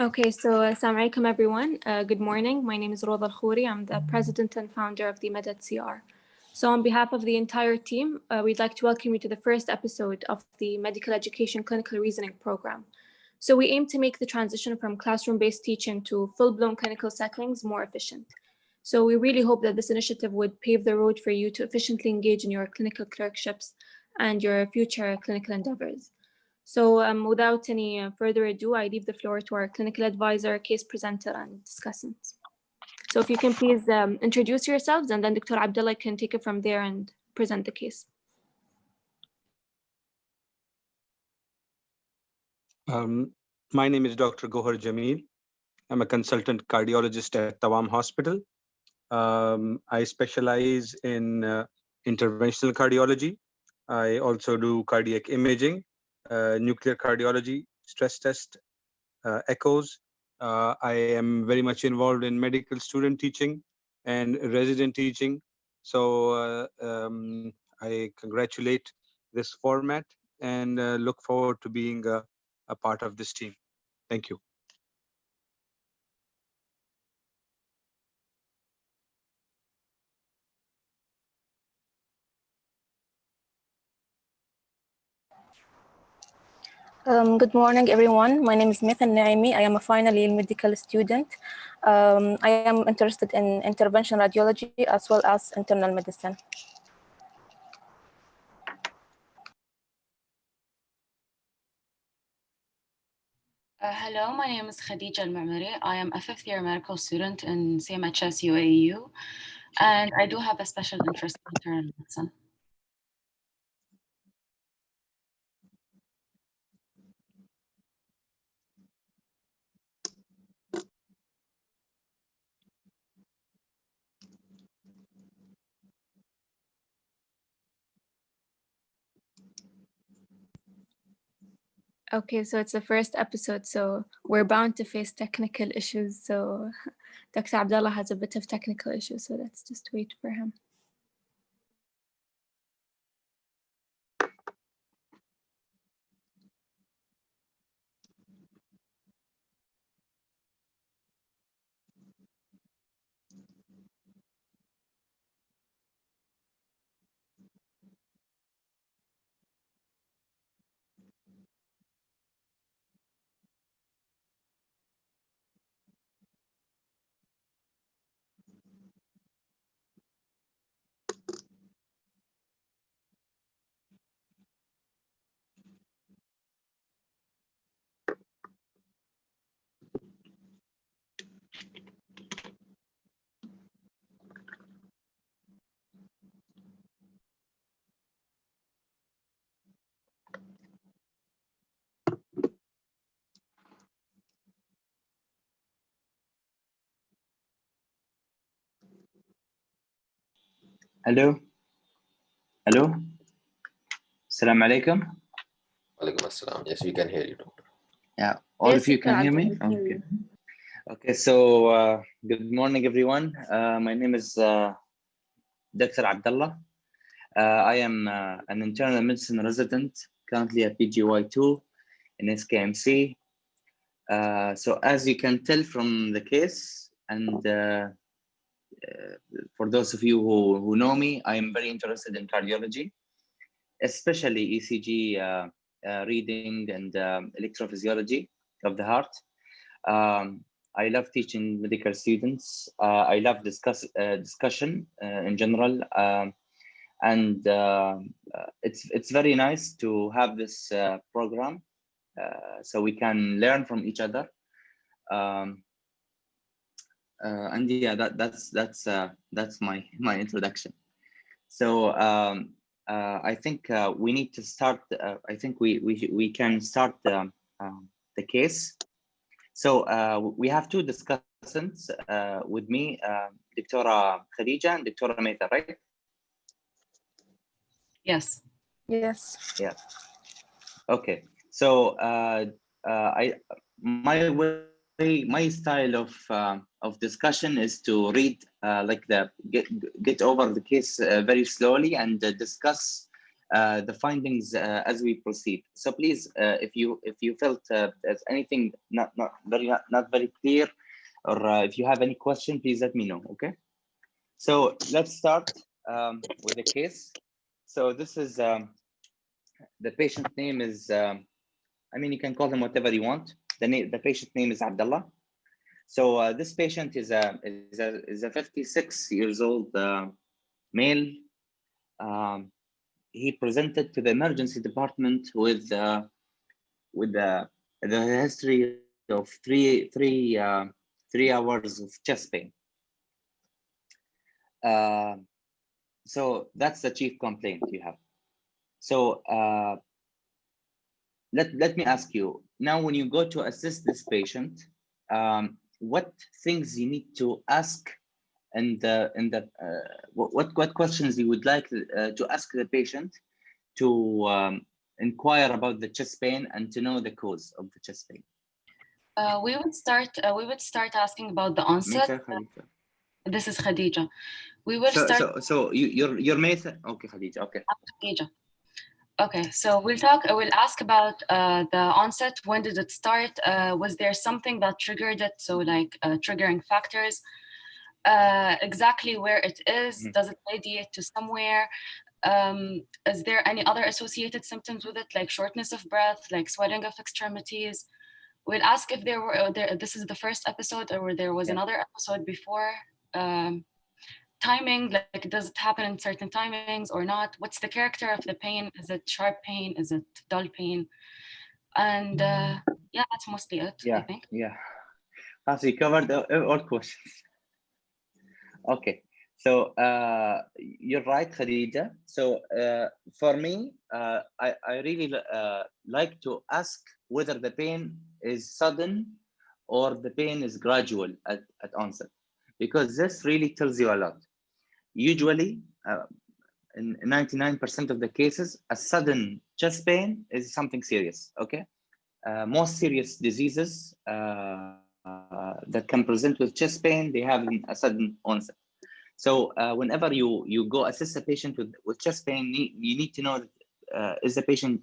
Okay, so Assalamu alaikum everyone. Good morning. My name is Roda Al-Khouri. I'm the president and founder of the Medad CR. So on behalf of the entire team, we'd like to welcome you to the first episode of the Medical Education Clinical Reasoning Program. So we aim to make the transition from classroom-based teaching to full-blown clinical settings more efficient. So we really hope that this initiative would pave the road for you to efficiently engage in your clinical clerkships and your future clinical endeavors. So without any further ado, I leave the floor to our clinical advisor, case presenter, and discussants. So if you can please introduce yourselves, and then Dr. Abdulla can take it from there and present the case. My name is Dr. Gohar Jamil. I'm a consultant cardiologist at Tawam Hospital. I specialize in interventional cardiology. I also do cardiac imaging, nuclear cardiology, stress test, echoes. I am very much involved in medical student teaching and resident teaching. So I congratulate this format and look forward to being a part of this team. Thank you. Good morning, everyone. My name is Maitha Alnuaimi. I am a final year medical student. I am interested in intervention radiology as well as internal medicine. Hello, my name is Khadeija Almemari. I am a fifth year medical student in CMHS UAU, and I do have a special interest in internal medicine. Okay, so it's the first episode, so we're bound to face technical issues. So Dr. Abdullah has a bit of technical issues, so let's just wait for him. Hello. Hello. Assalamu alaikum. Alaikum assalam. Yes, we can hear you, doctor. Yeah, all Yes, of you Dr. can hear me? Abdullah, we can hear Okay. you. Okay, so good morning, everyone. My name is Dr. Abdullah. I am an internal medicine resident, currently at PGY2 in SKMC. So as you can tell from the case, and for those of you who know me, I am very interested in cardiology, especially ECG reading and electrophysiology of the heart. I love teaching medical students. I love discussion in general, and it's very nice to have this program so we can learn from each other. And yeah, that's my introduction. So I think we need to start. I think we can start the case. So we have two discussants with me, Dr. Khadeija and Dr. Maitha, right? Yes. Yes. Yeah. Okay. So my style of discussion is to read like get over the case very slowly and discuss the findings as we proceed. So please, if you felt there's anything not very clear, or if you have any question, please let me know. Okay. So let's start with the case. So this is the patient name is. I mean, you can call him whatever you want. The patient name is Abdulla. So this patient is a 56 years old male. He presented to the emergency department with the history of three hours of chest pain. So that's the chief complaint you have. So let me ask you now, when you go to assist this patient, what things you need to ask, and what questions you would like to ask the patient to inquire about the chest pain and to know the cause of the chest pain? We would start asking about the onset. Maitha, This is Khadeija. We will start. So you're Maitha. Okay, Khadeija. Okay. Khadeija. Okay, so we'll ask about the onset. When did it start? Was there something that triggered it? So like triggering factors, exactly where it is. Mm-hmm. Does it radiate to somewhere? Is there any other associated symptoms with it, like shortness of breath, like swelling of extremities? We'll ask if there were, this is the first episode, or there was another episode before. Timing, like does it happen in certain timings or not? What's the character of the pain? Is it sharp pain? Is it dull pain? And yeah, that's mostly it, I think. Yeah. As we covered all questions. Okay. So you're right, Khadeija. So for me, I really like to ask whether the pain is sudden or the pain is gradual at onset, because this really tells you a lot. Usually, in 99% of the cases, a sudden chest pain is something serious. Okay, most serious diseases that can present with chest pain, they have a sudden onset. So whenever you go assist a patient with chest pain, you need to know that, is the patient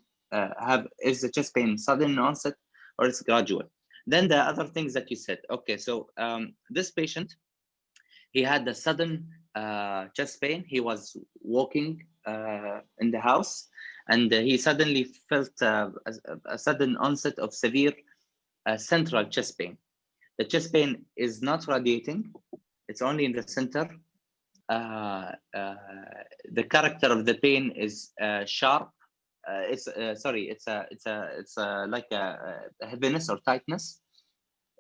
is the chest pain sudden onset or it's gradual. Then the other things that you said. Okay, so this patient, he had the sudden chest pain. He was walking in the house, and he suddenly felt a sudden onset of severe central chest pain. The chest pain is not radiating; it's only in the center. The character of the pain is sharp. It's like a heaviness or tightness.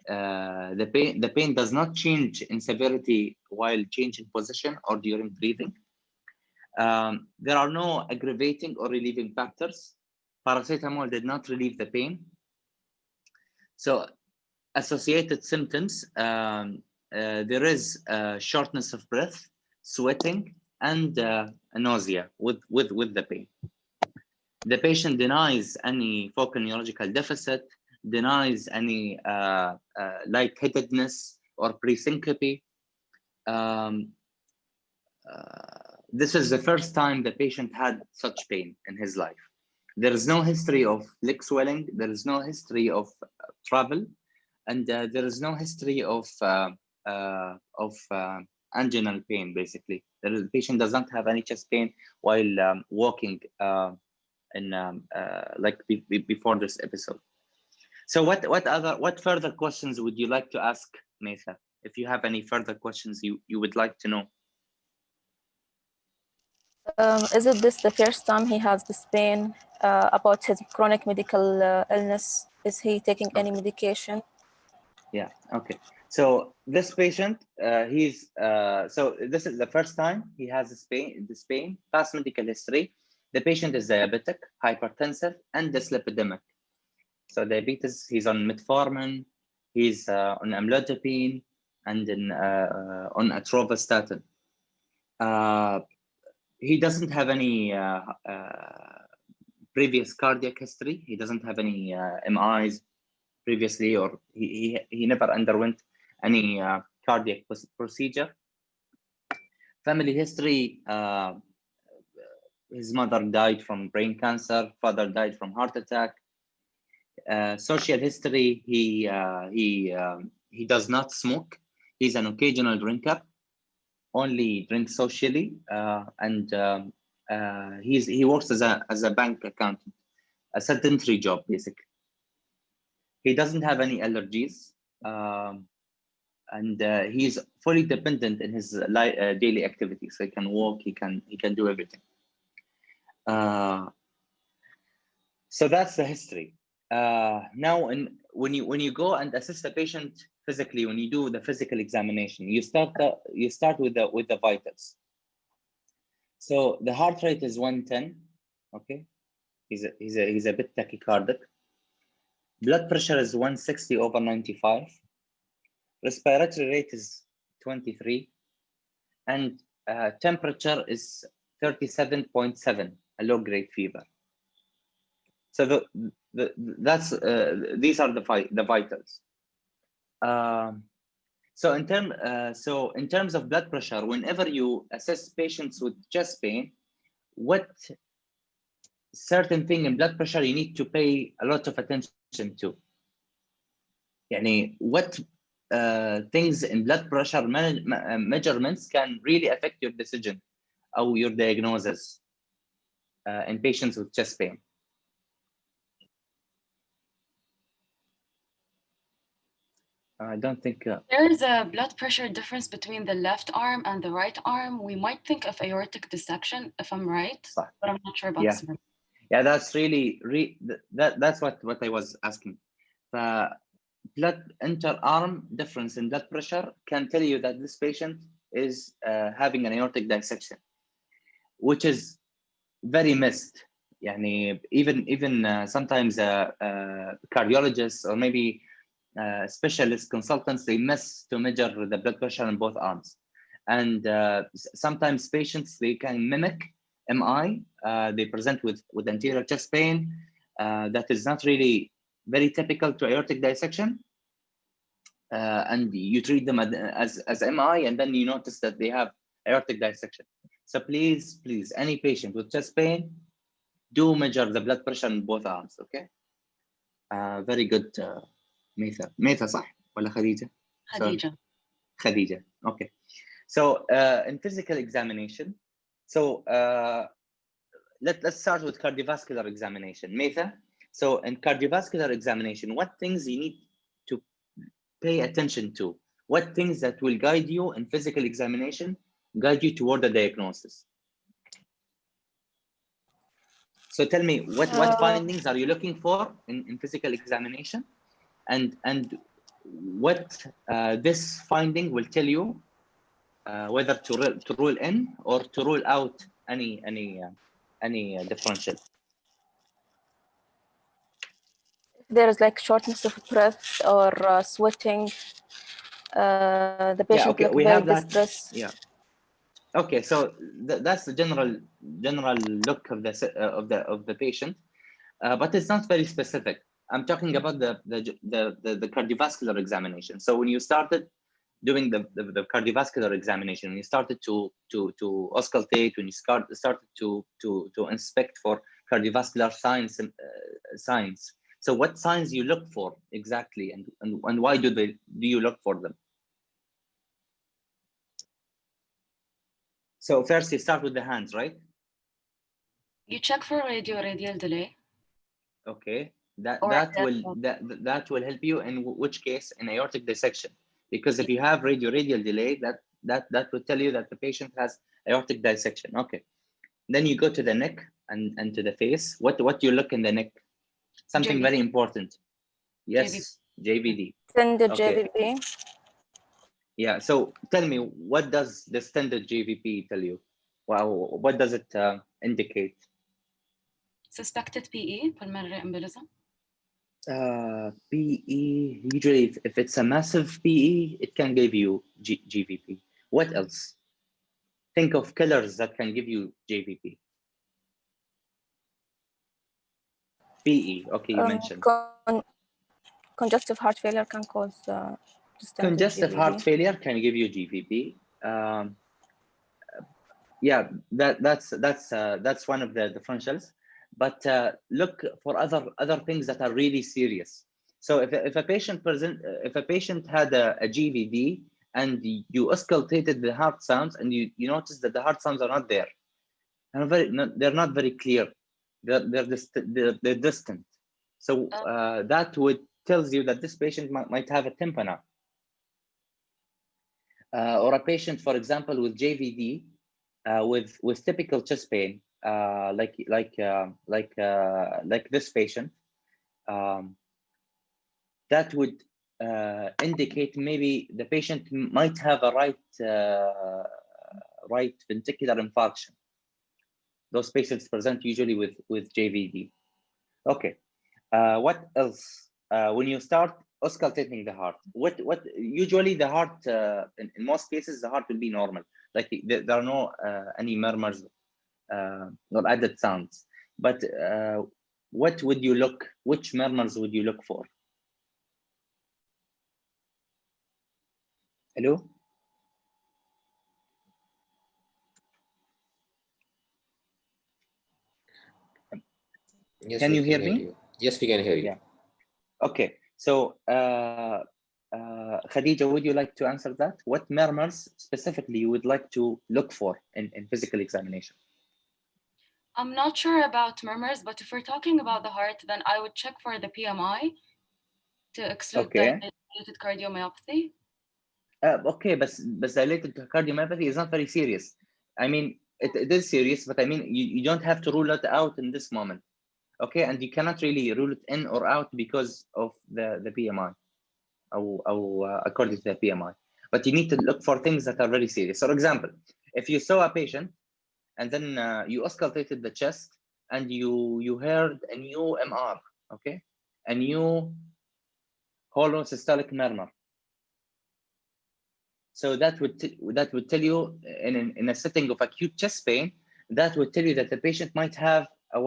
The pain does not change in severity while changing position or during breathing. There are no aggravating or relieving factors. Paracetamol did not relieve the pain. So associated symptoms, there is shortness of breath, sweating, and nausea with the pain. The patient denies any focal neurological deficit, denies any lightheadedness or presyncope. This is the first time the patient had such pain in his life. There is no history of leg swelling. There is no history of travel, and there is no history of anginal pain. Basically, the patient does not have any chest pain while walking before this episode. So what further questions would you like to ask, Maitha? If you have any further questions you would like to know. Is it this the first time he has this pain? About his chronic medical illness? Is he taking any medication? Yeah. Okay. So this patient, so this is the first time he has this pain. Past medical history. The patient is diabetic, hypertensive, and dyslipidemic. So diabetes, he's on metformin, he's on amlodipine, and on atorvastatin. He doesn't have any previous cardiac history. He doesn't have any MIs previously, or he never underwent any cardiac procedure. Family history, his mother died from brain cancer, father died from heart attack. Social history, he does not smoke. He's an occasional drinker, only drinks socially, and he works as a bank accountant, a sedentary job basically. He doesn't have any allergies, and he's fully dependent in his daily activities. So he can walk, he can do everything. So that's the history. Now, when you go and assess the patient physically, when you do the physical examination, you start with the vitals. So the heart rate is 110. Okay, he's a bit tachycardic. Blood pressure is 160 over 95. Respiratory rate is 23, and temperature is 37.7, a low-grade fever. So these are the vitals. So in terms of blood pressure, whenever you assess patients with chest pain, what certain thing in blood pressure you need to pay a lot of attention to? Yani, what things in blood pressure measurements can really affect your decision or your diagnosis in patients with chest pain? I don't think there is a blood pressure difference between the left arm and the right arm. We might think of aortic dissection, if I'm right, but I'm not sure about this. Yeah, that's that's what I was asking. The blood inter-arm difference in blood pressure can tell you that this patient is having an aortic dissection, which is very missed. Yani, even sometimes cardiologists or maybe specialist consultants, they miss to measure the blood pressure in both arms. And sometimes patients, they can mimic MI. They present with anterior chest pain. That is not really very typical to aortic dissection. And you treat them as MI, and then you notice that they have aortic dissection. So please, any patient with chest pain, do measure the blood pressure in both arms, okay? Very good, Maitha صح ولا Khadeija? Khadeija, okay. So in physical examination, so let's start with cardiovascular examination. Maitha, so in cardiovascular examination, what things you need to pay attention to? What things that will guide you in physical examination, guide you toward the diagnosis? So tell me, what findings are you looking for in physical examination, and what this finding will tell you whether to rule in or to rule out any differential. There is like shortness of breath or sweating. The patient okay, we very have that. distressed. Yeah. Okay, so that's the general look of the patient, but it's not very specific. I'm talking about the cardiovascular examination. So when you started doing the cardiovascular examination, when you started to auscultate, when you started to inspect for cardiovascular signs. So what signs you look for exactly, and why do you look for them? So first you start with the hands, right? You check for radial delay. Okay, that will help you in which case in aortic dissection, because if you have radial delay, that will tell you that the patient has aortic dissection. Okay, then you go to the neck and to the face. What you look in the neck? Something very important. Yes, JVD. Standard okay. JVP. Yeah, so tell me, what does the standard JVP tell you? Well, what does it indicate? Suspected PE, pulmonary embolism. PE, usually if it's a massive PE, it can give you GVP. What else? Think of killers that can give you JVP. PE, okay, you mentioned. Congestive heart failure can cause congestive heart failure can give you GVP. Yeah, that's one of the differentials. But look for other things that are really serious. So if a patient had a GVD and you auscultated the heart sounds and you notice that the heart sounds are not there, they're not very clear, they're distant. So that would tells you that this patient might have a tympana. Or a patient, for example, with JVD, with typical chest pain, like this patient, that would indicate maybe the patient might have a right ventricular infarction. Those patients present usually with JVD. Okay, what else? When you start auscultating the heart, what usually the heart in most cases the heart will be normal, like there are no any murmurs or added sounds. But what would you look? Which murmurs would you look for? Hello. Yes, Can we you can hear me? you. Yes, we can hear you. Yeah. Okay. So Khadeija, would you like to answer that? What murmurs specifically you would like to look for in physical examination? I'm not sure about murmurs, but if we're talking about the heart, then I would check for the PMI to exclude dilated cardiomyopathy. Okay, but dilated cardiomyopathy is not very serious. I mean, it is serious, but I mean, you don't have to rule it out in this moment. Okay, and you cannot really rule it in or out because of the PMI, or according to the PMI. But you need to look for things that are very serious. So, for example, if you saw a patient and then you auscultated the chest and you heard a new MR, okay, a new hollow systolic murmur. So that would tell you in a setting of acute chest pain, that would tell you that the patient might have a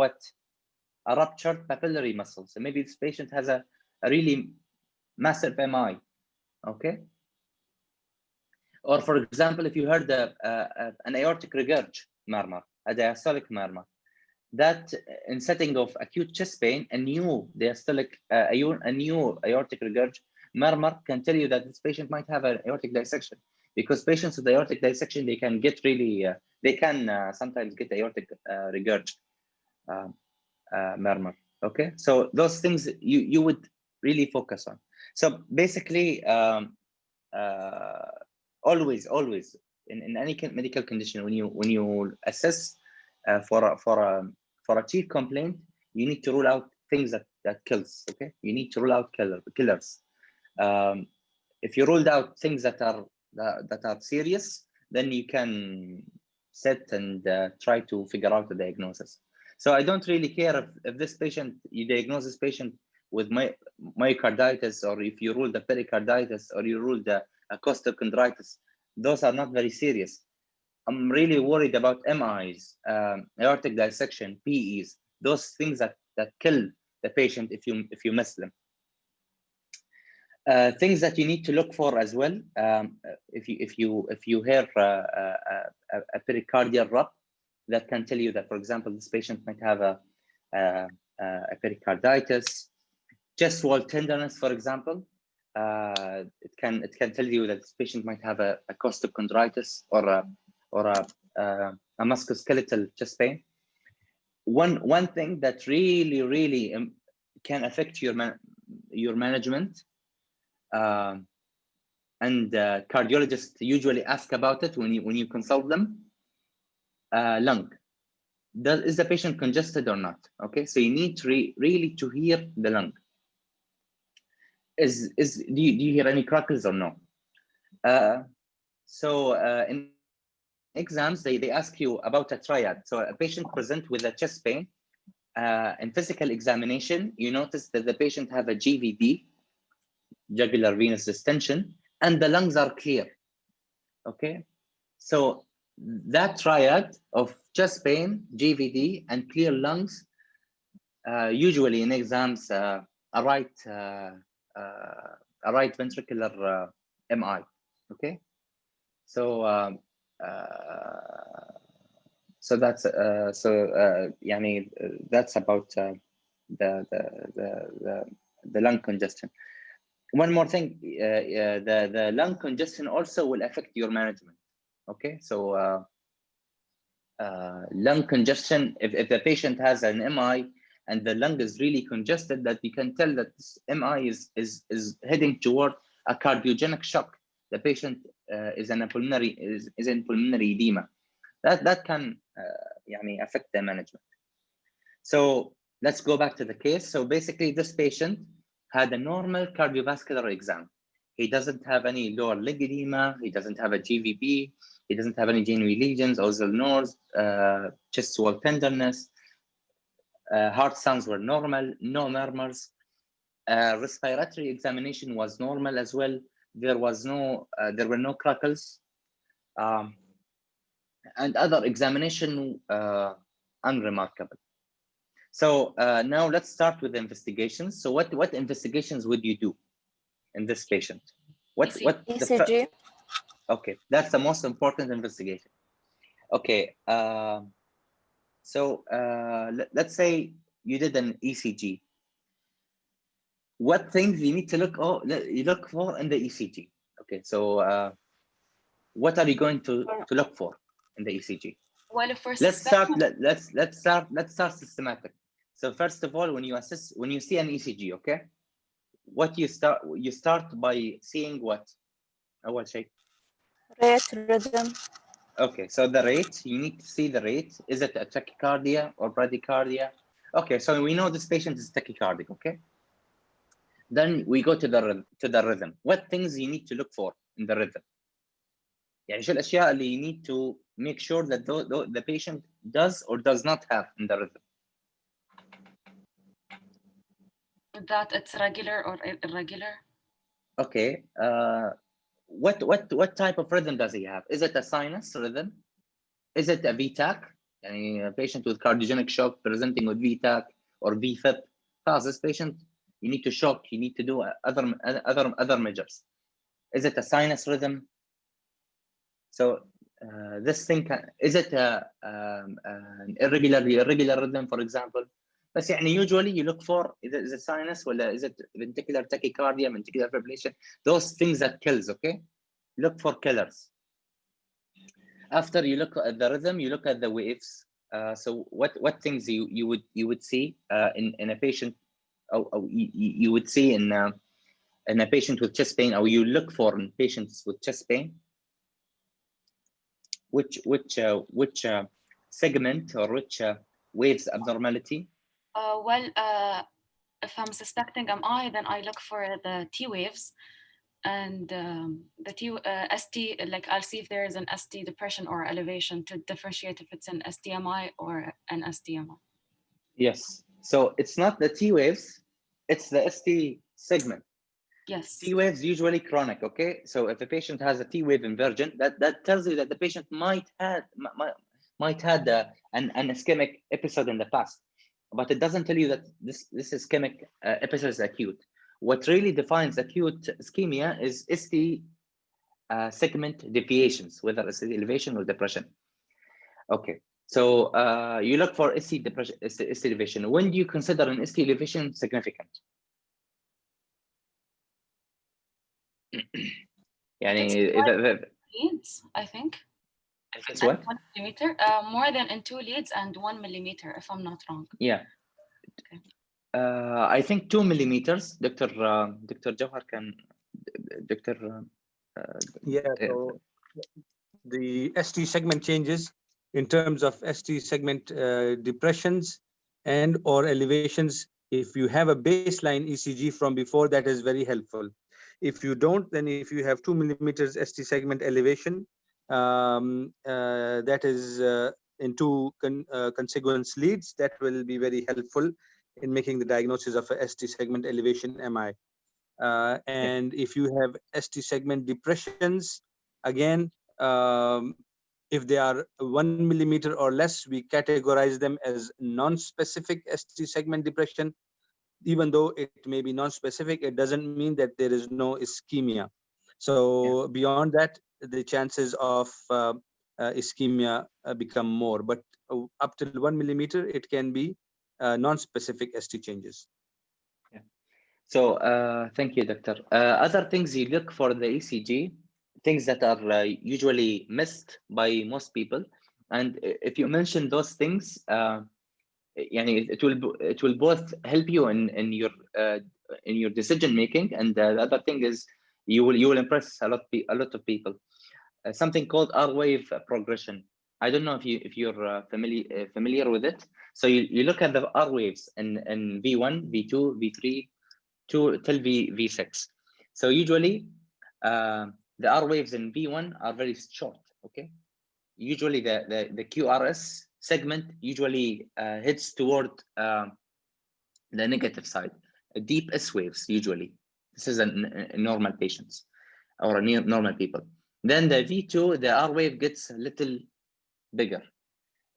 ruptured papillary muscle. So maybe this patient has a really massive MI, okay? Or for example, if you heard an aortic regurg murmur, a diastolic murmur, that in setting of acute chest pain, a new diastolic, a new aortic regurg murmur can tell you that this patient might have an aortic dissection, because patients with aortic dissection, they can get really, they can sometimes get aortic regurg murmur. Okay, so those things you would really focus on. So basically, always in any medical condition, when you assess for a chief complaint, you need to rule out things that kills. Okay, you need to rule out killers. If you ruled out things that are serious, then you can sit and try to figure out the diagnosis. So I don't really care if this patient, you diagnose this patient with myocarditis, or if you rule the pericarditis, or you rule the costochondritis. Those are not very serious. I'm really worried about MIs, aortic dissection, PEs, those things that kill the patient if you miss them. Things that you need to look for as well, if you hear a pericardial rub, that can tell you that, for example, this patient might have a pericarditis. Chest wall tenderness, for example, it can tell you that this patient might have a costochondritis or a musculoskeletal chest pain. One thing that really can affect your management, and cardiologists usually ask about it when you consult them, lung. Is the patient congested or not? Okay, so you need to really to hear the lung. Do you hear any crackles or no? So in exams, they ask you about a triad. So a patient present with a chest pain. In physical examination, you notice that the patient have a GVD, jugular venous distension, and the lungs are clear. Okay, so that triad of chest pain, GVD, and clear lungs, usually in exams, a right ventricular MI. Okay, so So that's that's about the lung congestion. One more thing, the lung congestion also will affect your management. Okay, so lung congestion, if the patient has an MI and the lung is really congested, that we can tell that this MI is heading toward a cardiogenic shock. The patient is in pulmonary edema. That can affect the management. So let's go back to the case. So basically, this patient had a normal cardiovascular exam. He doesn't have any lower leg edema. He doesn't have a GVP. He doesn't have any genuine lesions, osal nodes, chest wall tenderness. Heart sounds were normal, no murmurs. Respiratory examination was normal as well. There were no crackles. And other examination unremarkable. So now let's start with investigations. So what investigations would you do in this patient? ECG. Okay, that's the most important investigation. Okay, so let's say you did an ECG. What things you need to look for in the ECG? Okay, so what are you going to look for in the ECG? Well, if we're let's start systematic. So first of all, when you see an ECG, okay, what you start by seeing what? Awal shay. Rate, rhythm. Okay, so the rate, you need to see the rate. Is it a tachycardia or bradycardia? Okay, so we know this patient is tachycardic, okay? Then we go to the rhythm. What things you need to look for in the rhythm? يعني شو الأشياء اللي you need to make sure that the patient does or does not have in the rhythm? That it's regular or irregular. Okay. What type of rhythm does he have? Is it a sinus rhythm? Is it a VTAC? يعني a patient with cardiogenic shock presenting with VTAC or VFib. This patient, you need to shock. You need to do other measures. Is it a sinus rhythm? So this thing is it an irregular rhythm, for example? But usually you look for is it sinus or is it ventricular tachycardia, ventricular fibrillation? Those things that kills. Okay, look for killers. After you look at the rhythm, you look at the waves. So what things you would see in a patient, or you would see in a patient with chest pain, or you look for in patients with chest pain? Which segment or which waves abnormality? Well, if I'm suspecting MI, then I look for the T waves, and the ST, like I'll see if there is an ST depression or elevation to differentiate if it's an STMI or an STMI. Yes. So it's not the T waves, it's the ST segment. Yes. T waves usually chronic. Okay. So if a patient has a T wave inversion, that tells you that the patient might had an ischemic episode in the past, but it doesn't tell you that this ischemic episode is acute. What really defines acute ischemia is ST segment deviations, whether it's elevation or depression. Okay, so you look for ST depression, ST elevation. When do you consider an ST elevation significant? Leads, I think. It's what? 1 millimeter, more than in 2 leads and 1 millimeter, if I'm not wrong. Yeah. Okay. I think 2 millimeters. Dr. Gohar can. So the ST segment changes in terms of ST segment depressions and or elevations. If you have a baseline ECG from before, that is very helpful. If you don't, then if you have 2 millimeters ST segment elevation, that is in 2 consequent leads, that will be very helpful in making the diagnosis of a ST segment elevation MI. And if you have ST segment depressions, again, if they are 1 millimeter or less, we categorize them as non-specific ST segment depression. Even though it may be non-specific, it doesn't mean that there is no ischemia. So beyond that, the chances of ischemia become more. But up till 1 millimeter, it can be non-specific ST changes. Yeah. So thank you, Doctor. Other things you look for the ECG, things that are usually missed by most people, and if you mention those things, it will both help you in your decision making, and the other thing is you will impress a lot of people. Something called R-wave progression. I don't know if you're familiar with it. So you look at the R waves in V1, V2, V3, till V6. So usually the R waves in V1 are very short. Okay. Usually the QRS segment usually hits toward the negative side. Deep S waves usually. This is in normal patients or normal people. Then the V2, the R wave gets a little bigger.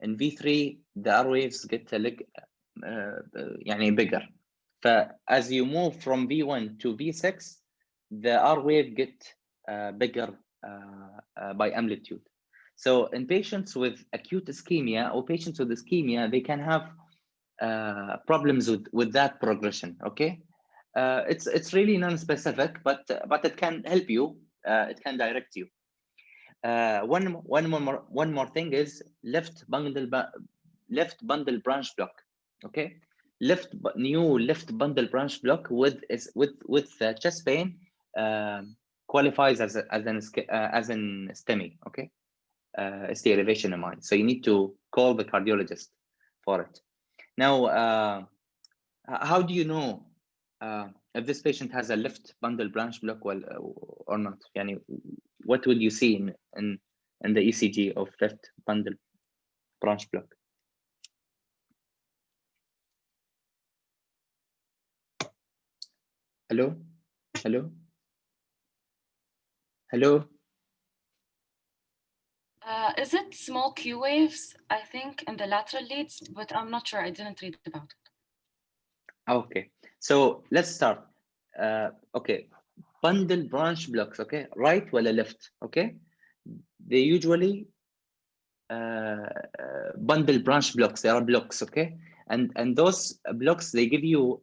In V3, the R waves get a little bigger. As you move from V1 to V6, the R wave get bigger by amplitude. So in patients with acute ischemia or patients with ischemia, they can have problems with that progression. Okay, it's really non-specific, but it can help you. It can direct you. One more thing is left bundle branch block. Okay, new left bundle branch block with chest pain qualifies as an STEMI. Okay, ST elevation in mind. So you need to call the cardiologist for it. Now, how do you know if this patient has a left bundle branch block or not? What would you see in the ECG of left bundle branch block? Hello? Hello? Hello? Is it small Q waves, I think, in the lateral leads, but I'm not sure. I didn't read about it. Okay, so let's start. Okay, bundle branch blocks, okay, right or left, okay? They usually bundle branch blocks. There are blocks, okay? And those blocks, they give you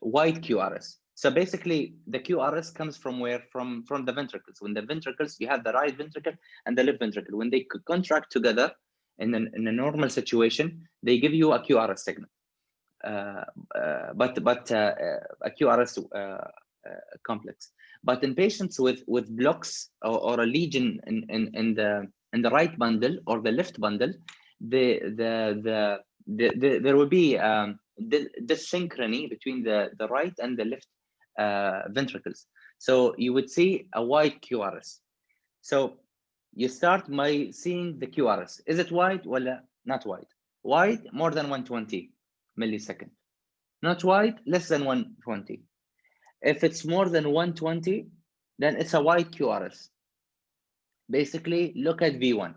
wide QRS. So basically, the QRS comes from where? From the ventricles. When the ventricles, you have the right ventricle and the left ventricle. When they contract together in a normal situation, they give you a QRS segment. But a QRS complex. But in patients with blocks or a lesion in the right bundle or the left bundle, there will be dysynchrony between the right and the left ventricles. So you would see a wide QRS. So you start by seeing the QRS. Is it wide or not wide? Wide, more than 120 millisecond. Not wide, less than 120. If it's more than 120, then it's a wide QRS. Basically, look at V1.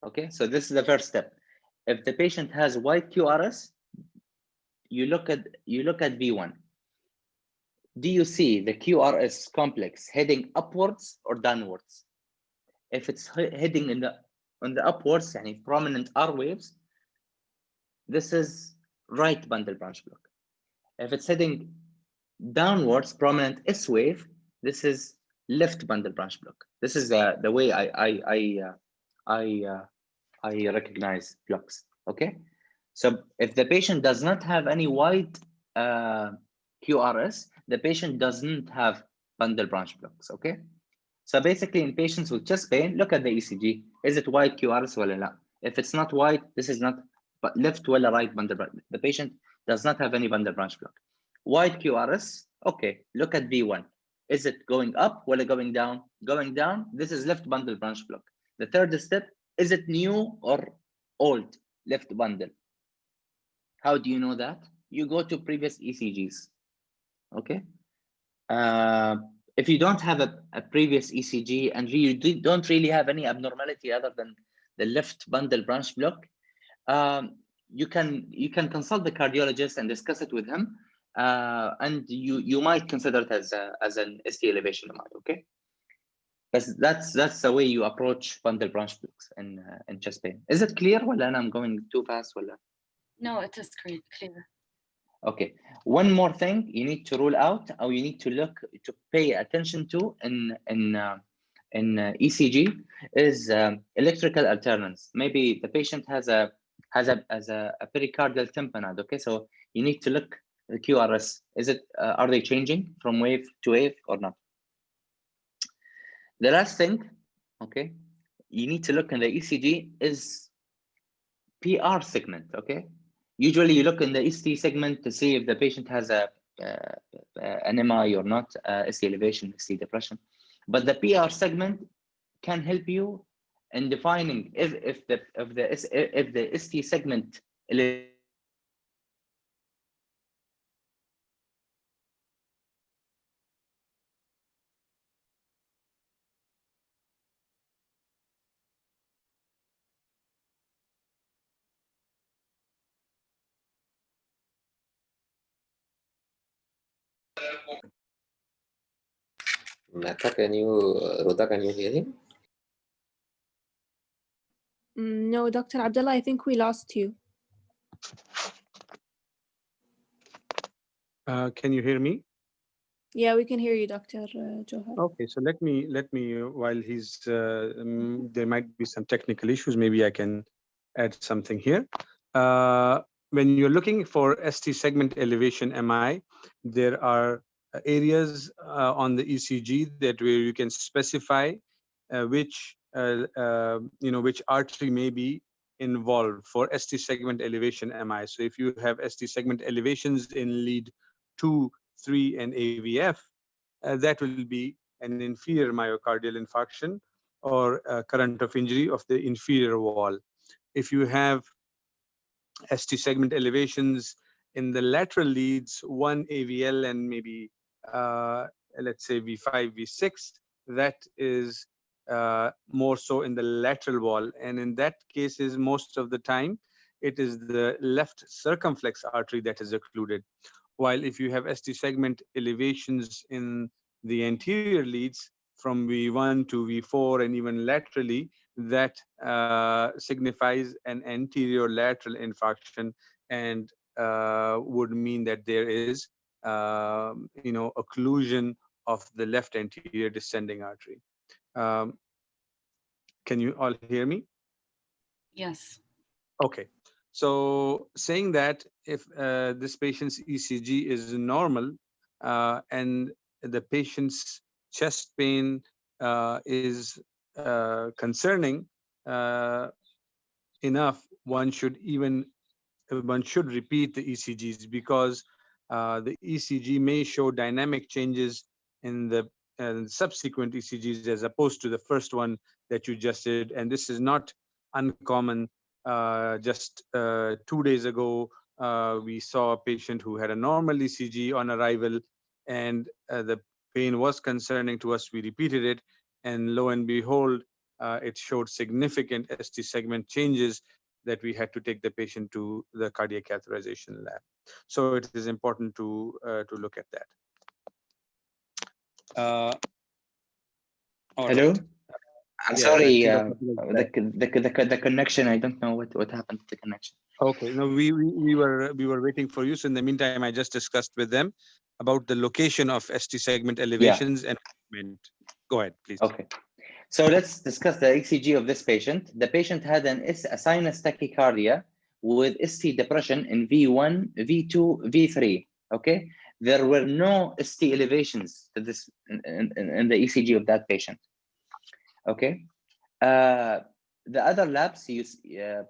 Okay, so this is the first step. If the patient has wide QRS, you look at V1. Do you see the QRS complex heading upwards or downwards? If it's heading on the upwards, and prominent R waves, this is right bundle branch block. If it's heading downwards, prominent S wave, this is left bundle branch block. This is the way I recognize blocks. Okay, so if the patient does not have any wide QRS, the patient doesn't have bundle branch blocks. Okay, so basically in patients with chest pain, look at the ECG. Is it wide QRS or not? If it's not wide, this is not left or right bundle branch. The patient does not have any bundle branch block. Wide QRS, okay, look at V1. Is it going up or going down? Going down, this is left bundle branch block. The third step, is it new or old left bundle? How do you know that? You go to previous ECGs, okay? If you don't have a previous ECG and you don't really have any abnormality other than the left bundle branch block, you can consult the cardiologist and discuss it with him, and you might consider it as an ST elevation. Okay. But that's the way you approach bundle branch flex in chest pain. Is it clear? Well, I'm going too fast. Well, No, it is clear. okay. One more thing you need to rule out, or you need to pay attention to in ECG is electrical alternance. Maybe the patient has a pericardial tamponade. Okay, so you need to look the QRS. Is it are they changing from wave to wave or not? The last thing, okay, you need to look in the ECG is PR segment. Okay, usually you look in the ST segment to see if the patient has an MI or not, ST elevation, ST depression. But the PR segment can help you in defining if the ST segment Maitha, Rhoda, can you hear him? No, Dr. Abdullah, I think we lost you. Can you hear me? Yeah, we can hear you, Dr. Gohar. Okay, so let me while he's there might be some technical issues. Maybe I can add something here. When you're looking for ST segment elevation MI, there are areas on the ECG that where you can specify which which artery may be involved for ST segment elevation MI. So if you have ST segment elevations in lead 2, 3, and AVF, that will be an inferior myocardial infarction or current of injury of the inferior wall. If you have ST segment elevations in the lateral leads, 1 AVL and maybe let's say V5, V6, that is more so in the lateral wall. And in that cases, most of the time, it is the left circumflex artery that is occluded. While if you have ST segment elevations in the anterior leads from V1 to V4 and even laterally, that signifies an anterior lateral infarction and would mean that there is occlusion of the left anterior descending artery. Can you all hear me? Yes. Okay. So saying that if this patient's ECG is normal and the patient's chest pain is concerning enough, one should repeat the ECGs because the ECG may show dynamic changes in the subsequent ECGs as opposed to the first one that you just did. And this is not uncommon. Just 2 days ago, we saw a patient who had a normal ECG on arrival, and the pain was concerning to us. We repeated it, and lo and behold, it showed significant ST segment changes that we had to take the patient to the cardiac catheterization lab. So it is important to look at that. Hello? Right. I'm Yeah, sorry, the connection. I don't know what happened to the connection. Okay, no, we were waiting for you. So in the meantime, I just discussed with them about the location of ST segment elevations and movement. Go ahead, please. Okay, so let's discuss the ECG of this patient. The patient had a sinus tachycardia with ST depression in V1, V2, V3. Okay, there were no ST elevations to this in the ECG of that patient. Okay, the other labs the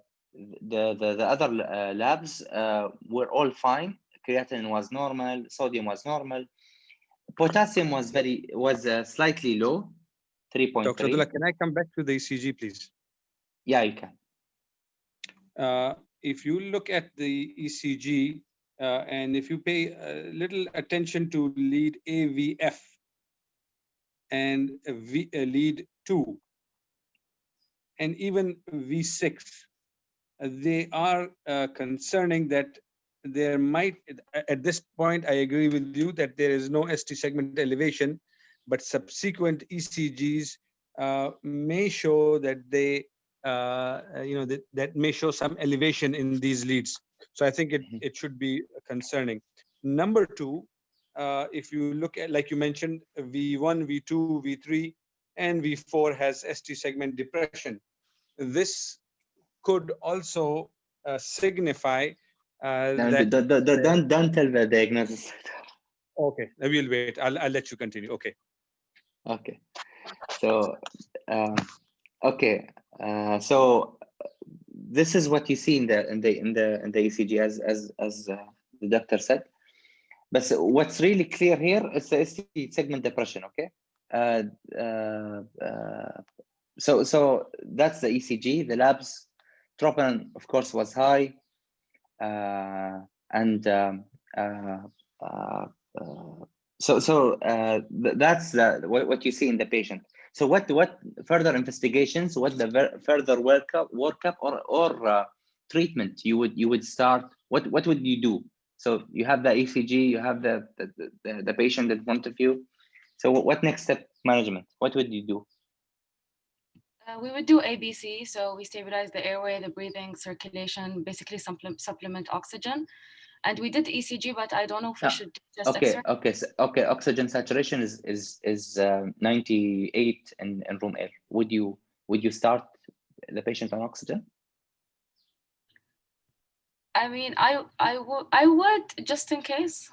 other labs were all fine. Creatinine was normal, sodium was normal, potassium was slightly low, 3.3. Dr. Abdulla, can I come back to the ECG, please? Yeah, you can. If you look at the ECG and if you pay a little attention to lead AVF and lead 2 and even V6, they are concerning that there might, at this point, I agree with you that there is no ST segment elevation, but subsequent ECGs may show that they, that may show some elevation in these leads. So I think it should be concerning. Number two, if you look at, like you mentioned, V1, V2, V3, and V4 has ST segment depression. This could also signify that. Don't tell the diagnosis. Okay, I will wait. I'll let you continue. Okay. Okay. So, okay. So this is what you see in the ECG as the doctor said. But what's really clear here is the ST segment depression. Okay. So that's the ECG. The labs, troponin, of course, was high, and that's what you see in the patient. So what further investigations, what the further workup or treatment you would start? What would you do? So you have the ECG, you have the patient in front of you. So what next step management? What would you do? We would do ABC, so we stabilize the airway, the breathing, circulation, basically supplement oxygen. And we did ECG, but I don't know if we should just okay. Oxygen saturation is 98 in room air. Would you start the patient on oxygen? I mean, I would just in case.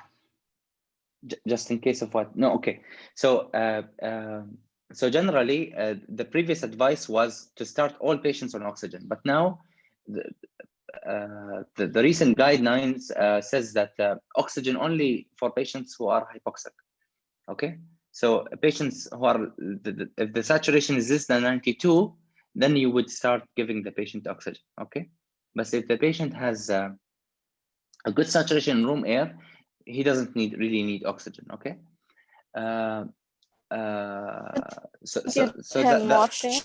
Just in case of what? No, okay. So so generally, the previous advice was to start all patients on oxygen, but now the recent guidelines says that oxygen only for patients who are hypoxic. Okay, so patients who are if the saturation is less than 92, then you would start giving the patient oxygen. Okay, but if the patient has a good saturation in room air, he doesn't really need oxygen. Okay. Morphine.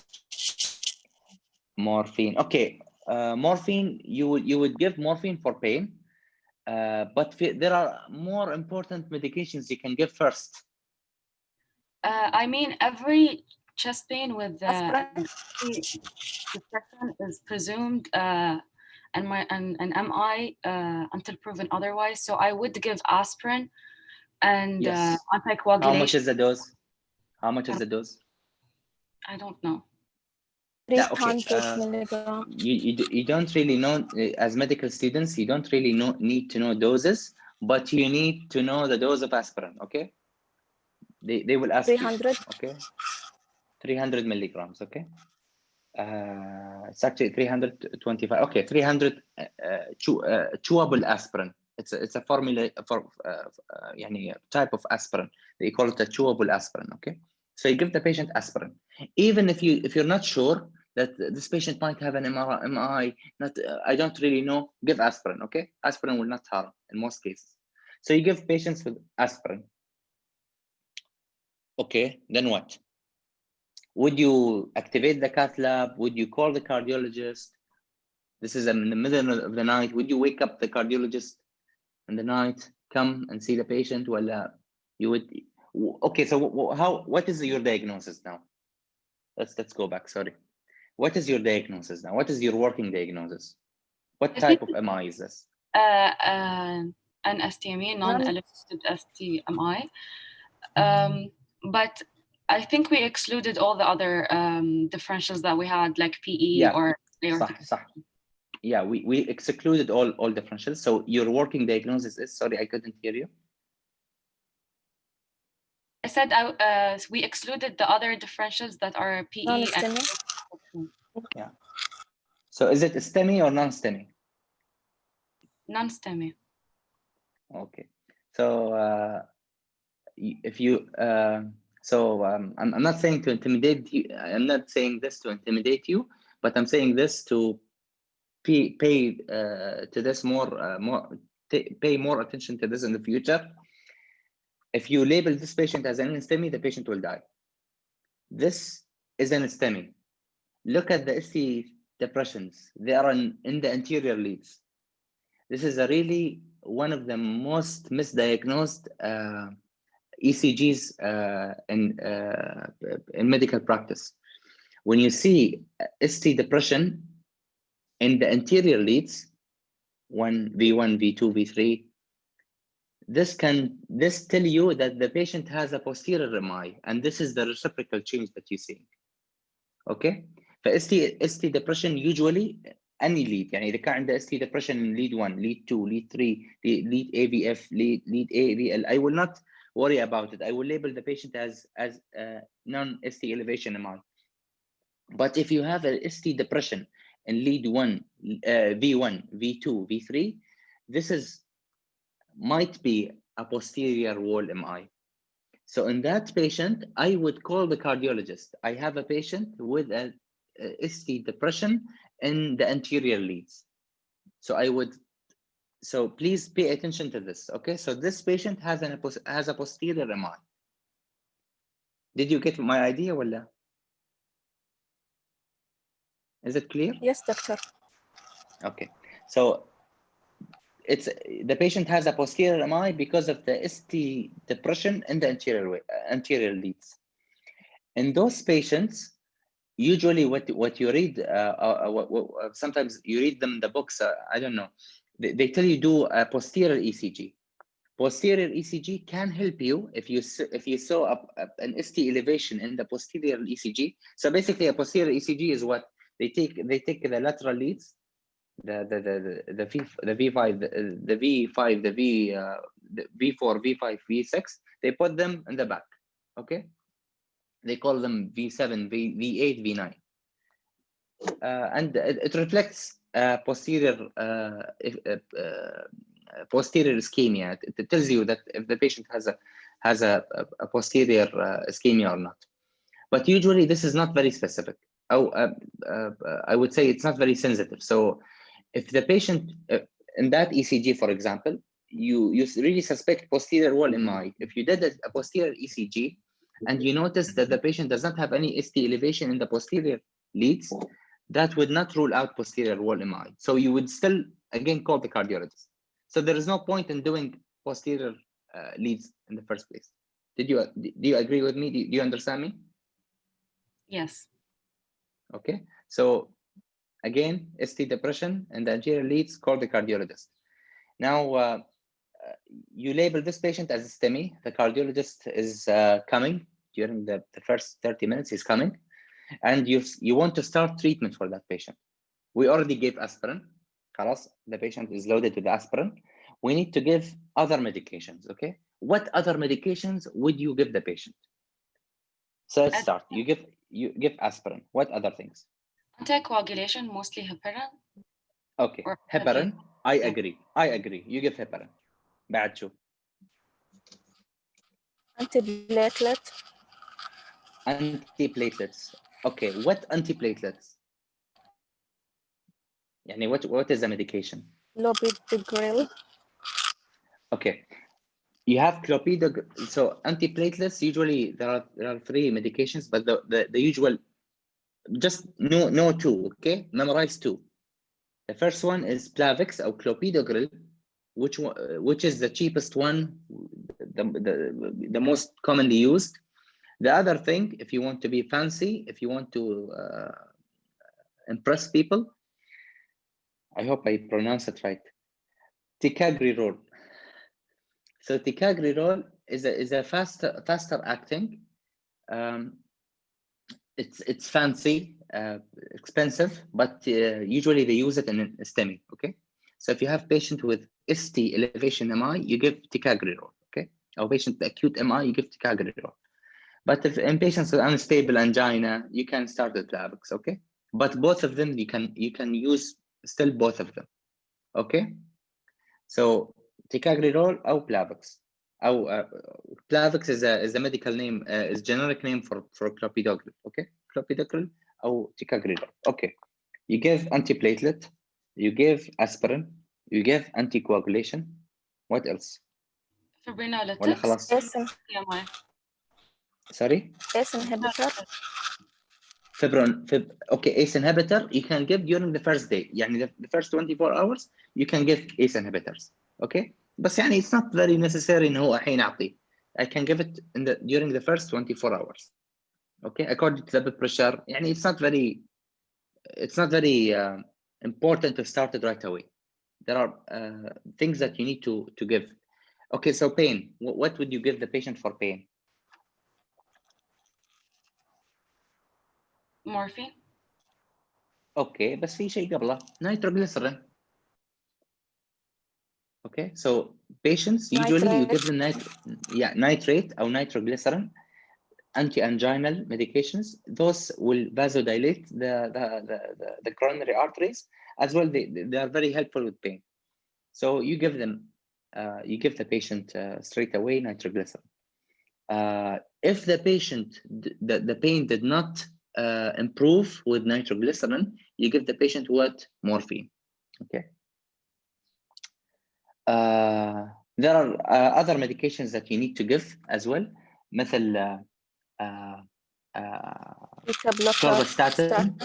Morphine. Okay. Morphine, you would give morphine for pain, but there are more important medications you can give first. I mean, every chest pain with depression is presumed an MI until proven otherwise. So I would give aspirin and anticoagulation. How much is the dose? How much is the dose? I don't know. 300 milligrams. You don't really know, as medical students, you don't really need to know doses, but you need to know the dose of aspirin. Okay, they will ask 300. you. Okay, 300 milligrams. Okay, it's actually 325. Okay, 300 chewable aspirin. It's a formula for type of aspirin. They call it a chewable aspirin. Okay, so you give the patient aspirin, even if you're not sure that this patient might have an MI. I don't really know. Give aspirin. Okay, aspirin will not harm in most cases. So you give patients with aspirin. Okay, then what? Would you activate the cath lab? Would you call the cardiologist? This is in the middle of the night. Would you wake up the cardiologist in the night, come and see the patient? Well, you would. Okay, so what is your diagnosis now? Let's go back. Sorry. What is your diagnosis now? What is your working diagnosis? What type of MI is this? An STME, non-elevated STMI. But I think we excluded all the other differentials that we had, like PE or aortic. Yeah, we excluded all differentials. So your working diagnosis is, sorry, I couldn't hear you. I said we excluded the other differentials that are PE and yeah. So is it STEMI or non-STEMI? Non-STEMI. Okay. So if you I'm not saying to intimidate you. I'm not saying this to intimidate you, but I'm saying this to pay to this pay more attention to this in the future. If you label this patient as an STEMI, the patient will die. This is an STEMI. Look at the ST depressions. They are in the anterior leads. This is really one of the most misdiagnosed ECGs in medical practice. When you see ST depression in the anterior leads, V1, V2, V3, this tell you that the patient has a posterior MI, and this is the reciprocal change that you see. Okay, for ST depression usually any lead, يعني إذا كان عنده ST depression in lead 1, lead 2, lead 3, lead AVF, lead AVL, I will not worry about it. I will label the patient as non-ST elevation MI. But if you have a ST depression in lead 1, V1, V2, V3, this might be a posterior wall MI. So in that patient, I would call the cardiologist. I have a patient with a ST depression in the anterior leads. So please pay attention to this. Okay, so this patient has a posterior MI. Did you get my idea, Walla? Is it clear? Yes, doctor. Okay, so the patient has a posterior MI because of the ST depression in the anterior leads. In those patients, usually what you read, sometimes you read them in the books, I don't know, they tell you do a posterior ECG. Posterior ECG can help you if you saw an ST elevation in the posterior ECG. So basically, a posterior ECG is what they take the lateral leads, the V5, the V5, the V4, V5, V6. They put them in the back. Okay, they call them V7, V8, V9, and it reflects posterior ischemia. It tells you that if the patient has a posterior ischemia or not. But usually this is not very specific. I would say it's not very sensitive. So if the patient in that ECG, for example, you really suspect posterior wall MI. If you did a posterior ECG and you notice that the patient does not have any ST elevation in the posterior leads, that would not rule out posterior wall MI. So you would still, again, call the cardiologist. So there is no point in doing posterior leads in the first place. Do you agree with me? Do you understand me? Yes. Okay. So again, ST depression and the anterior leads, call the cardiologist. Now, you label this patient as a STEMI. The cardiologist is coming during the first 30 minutes. He's coming, and you want to start treatment for that patient. We already gave aspirin. Khalas, the patient is loaded with aspirin. We need to give other medications. Okay, what other medications would you give the patient? So let's start. You give aspirin. What other things? Anticoagulation, mostly heparin. Okay, heparin. I agree. You give heparin. بعد شو؟ Antiplatelet. Antiplatelets. Okay, what antiplatelets? يعني what is the medication? Clopidogrel. Okay, you have clopidogrel. So antiplatelets, usually there are 3 medications, but the usual, just know 2. Okay, memorize 2. The first one is Plavix or clopidogrel, which is the cheapest one, the most commonly used. The other thing, if you want to be fancy, if you want to impress people, I hope I pronounce it right, ticagrelor. So ticagrelor is a faster acting. It's fancy, expensive, but usually they use it in STEMI. Okay, so if you have patient with ST elevation MI, you give ticagrelor. Okay, or patient acute MI, you give ticagrelor. But if in patients with unstable angina, you can start with Plavix. Okay, but both of them you can use still both of them. Okay, so ticagrelor or Plavix. Plavix is a medical name, is generic name for clopidogrel. Okay, clopidogrel or ticagrelor. Okay, you give antiplatelet, you give aspirin, you give anticoagulation. What else? Fibrinolytics. Sorry? ACE inhibitor. Okay, ACE inhibitor you can give during the first day. يعني the first 24 hours you can give ACE inhibitors. Okay, بس يعني it's not very necessary إنه هو الحين أعطيه. I can give it during the first 24 hours. Okay, according to the blood pressure. يعني it's not very important to start it right away. There are things that you need to give. Okay, so pain. What would you give the patient for pain? Morphine. Okay, بس في شيء قبله nitroglycerin. Okay, so patients usually you give them nitrate or nitroglycerin, anti-anginal medications. Those will vasodilate the coronary arteries as well. They are very helpful with pain. So you give them, you give the patient straight away nitroglycerin. If the patient, the pain did not improve with nitroglycerin, you give the patient what? Morphine. Okay. There are other medications that you need to give as well, مثل torvastatin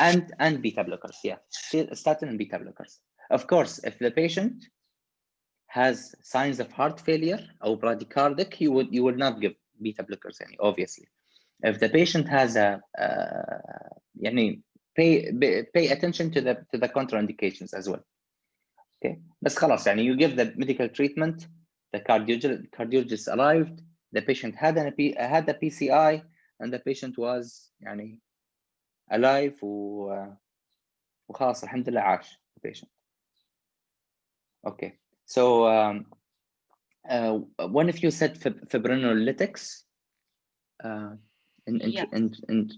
and beta blockers. Yeah, statin and beta blockers. Of course, if the patient has signs of heart failure or bradycardic, you would not give beta blockers, obviously. If the patient has pay attention to the contraindications as well. Okay, بس خلاص you give the medical treatment, the cardiologist arrived, the patient had a PCI, and the patient was alive وخلاص الحمد لله عاش the patient. Okay, so one of you said fibrinolytics.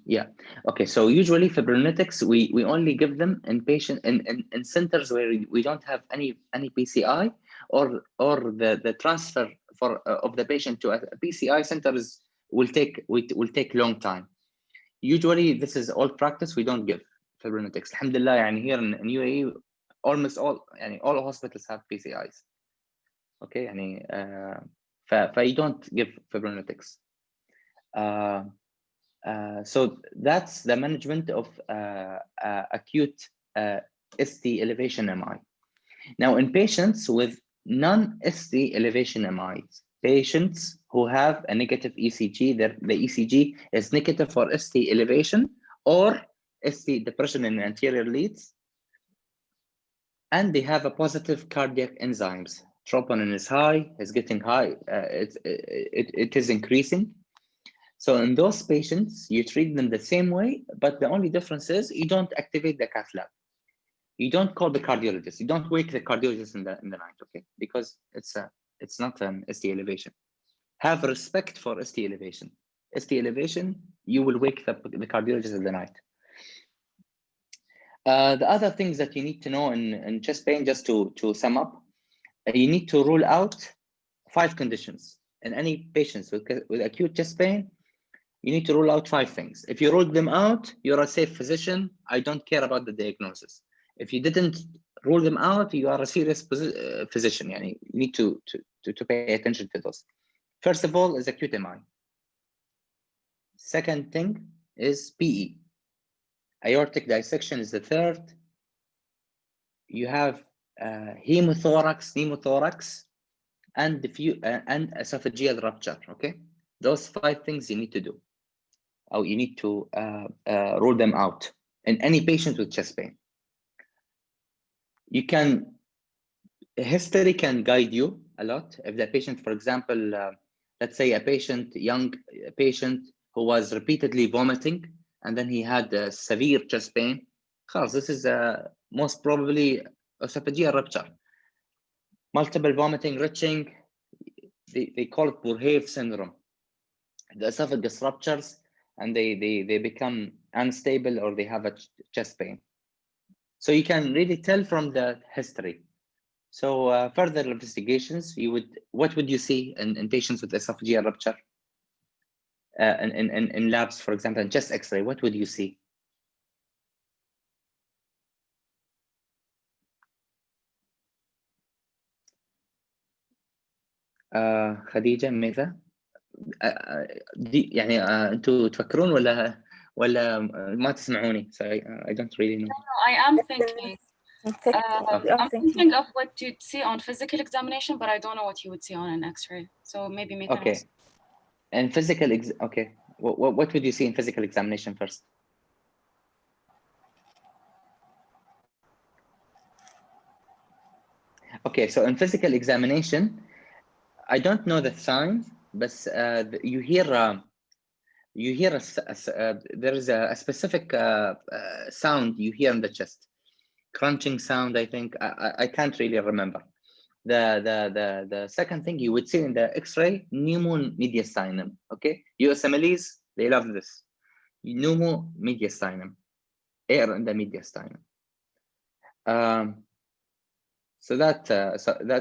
Yeah. Okay, so usually fibrinolytics we only give them in centers where we don't have any PCI, or the transfer of the patient to a PCI centers will take long time. Usually this is old practice. We don't give fibrinolytics. Alhamdulillah, here in UAE almost all hospitals have PCIs. Okay, you don't give fibrinolytics. So that's the management of acute ST elevation MI. Now, in patients with non-ST elevation MIs, patients who have a negative ECG, the ECG is negative for ST elevation or ST depression in anterior leads, and they have a positive cardiac enzymes. Troponin is high, is getting high, it is increasing. So in those patients, you treat them the same way, but the only difference is you don't activate the cath lab. You don't call the cardiologist. You don't wake the cardiologist in the night, okay? Because it's not an ST elevation. Have respect for ST elevation. ST elevation, you will wake the cardiologist in the night. The other things that you need to know in chest pain, just to sum up, you need to rule out 5 conditions. In any patients with acute chest pain, you need to rule out 5 things. If you ruled them out, you're a safe physician. I don't care about the diagnosis. If you didn't rule them out, you are a serious physician. You need to pay attention to those. First of all is acute MI. Second thing is PE. Aortic dissection is the third. You have pneumothorax, and esophageal rupture. Okay, those 5 things you need to do. Or you need to rule them out in any patient with chest pain. History can guide you a lot. If the patient, for example, let's say a young patient who was repeatedly vomiting, and then he had severe chest pain, this is most probably esophageal rupture. Multiple vomiting, retching, they call it Burhave syndrome. The esophagus ruptures, and they become unstable, or they have a chest pain. So you can really tell from the history. So further investigations, what would you see in patients with esophageal rupture? In labs, for example, in chest X-ray, what would you see? Khadeija, Maitha? انتوا تفكرون ولا ما تسمعوني؟ So I don't really know. No, I am thinking. I'm thinking of what you'd see on physical examination, but I don't know what you would see on an X-ray. So maybe make okay. And physical, okay. What would you see in physical examination first? Okay, so in physical examination, I don't know the signs, but you hear there is a specific sound you hear in the chest, crunching sound. I think I can't really remember. The second thing you would see in the X-ray, pneumomediastinum. Okay, USMLEs, they love this. Pneumomediastinum, air in the mediastinum. So that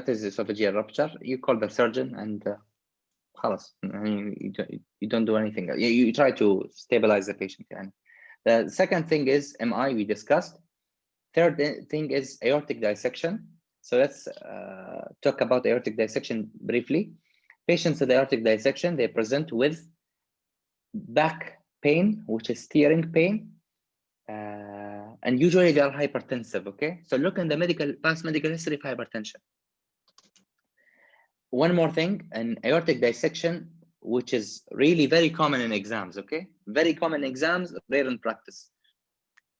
is esophageal rupture. You call the surgeon and خلاص. You don't do anything. You try to stabilize the patient. The second thing is MI, we discussed. Third thing is aortic dissection. So let's talk about aortic dissection briefly. Patients with aortic dissection, they present with back pain, which is tearing pain. And usually they are hypertensive, okay? So look in the past medical history of hypertension. One more thing, an aortic dissection, which is really very common in exams, okay? Very common in exams, rare in practice.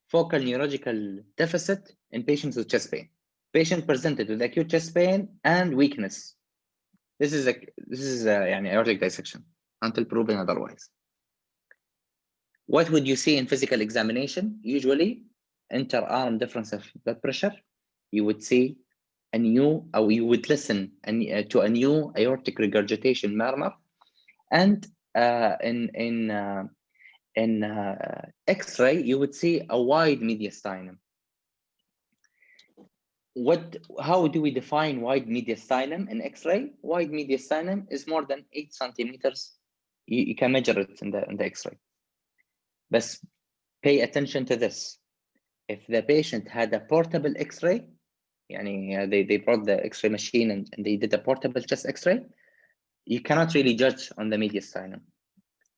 Focal neurological deficit in patients with chest pain. Patient presented with acute chest pain and weakness. This is an aortic dissection until proven otherwise. What would you see in physical examination? Usually, interarm difference of blood pressure. You would see you would listen to a new aortic regurgitation murmur, and in X-ray you would see a wide mediastinum. How do we define wide mediastinum in X-ray? Wide mediastinum is more than 8 centimeters. You can measure it in the X-ray. But pay attention to this. If the patient had a portable X-ray, they brought the X-ray machine and they did a portable chest X-ray, you cannot really judge on the mediastinum.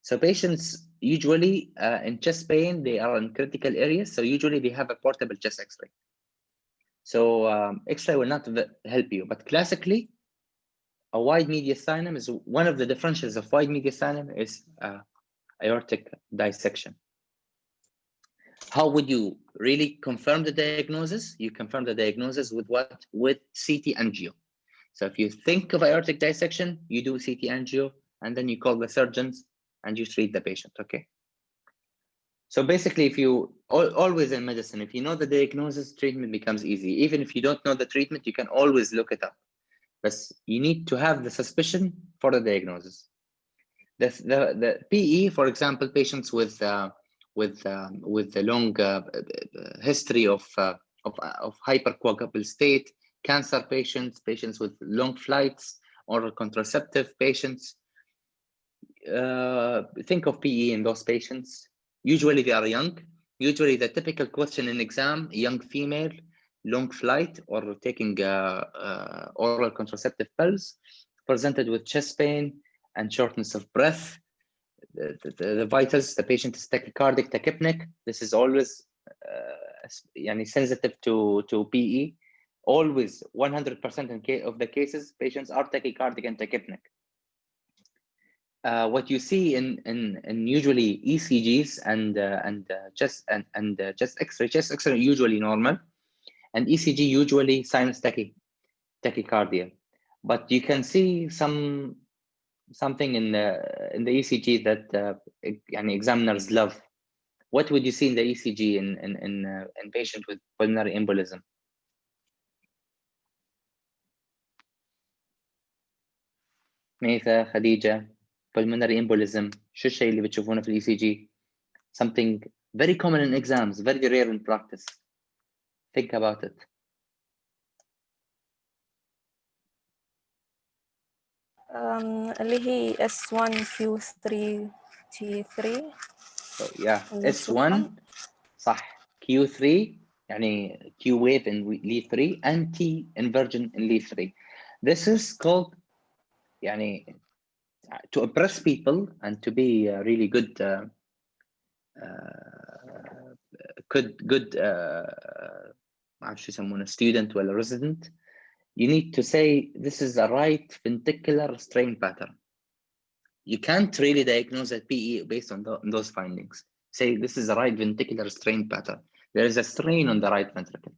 So patients usually in chest pain, they are in critical areas. So usually they have a portable chest X-ray. So X-ray will not help you, but classically, a wide mediastinum is one of the differentials of wide mediastinum is aortic dissection. How would you really confirm the diagnosis? You confirm the diagnosis with what? With CT angio. So if you think of aortic dissection, you do CT angio, and then you call the surgeons and you treat the patient, okay? So basically, if you, always in medicine, if you know the diagnosis, treatment becomes easy. Even if you don't know the treatment, you can always look it up. But you need to have the suspicion for the diagnosis. The PE, for example, patients with a long history of hypercoagulable state, cancer patients, patients with long flights, oral contraceptive patients. Think of PE in those patients. Usually they are young. Usually the typical question in exam, young female, long flight, or taking oral contraceptive pills, presented with chest pain and shortness of breath. The vitals, the patient is tachycardic, tachypneic. This is always sensitive to PE. Always 100% of the cases, patients are tachycardic and tachypneic. What you see in usually ECGs and chest X-ray. Chest X-ray usually normal, and ECG usually sinus tachycardia. But you can see something in the ECG that examiners love. What would you see in the ECG in patient with pulmonary embolism? Maitha, Khadeija, pulmonary embolism. شو الشيء اللي بتشوفونه في ECG? Something very common in exams, very rare in practice. Think about it. اللي هي S1 Q3 T3. So yeah, S1 صح. Q3 يعني Q wave in lead 3 and T inversion in lead 3. This is called to impress people and to be really good ما أعرف شو يسمونه student ولا resident. You need to say this is a right ventricular strain pattern. you can't really diagnose a PE based on those findings. Say this is a right ventricular strain pattern. There is a strain on the right ventricle.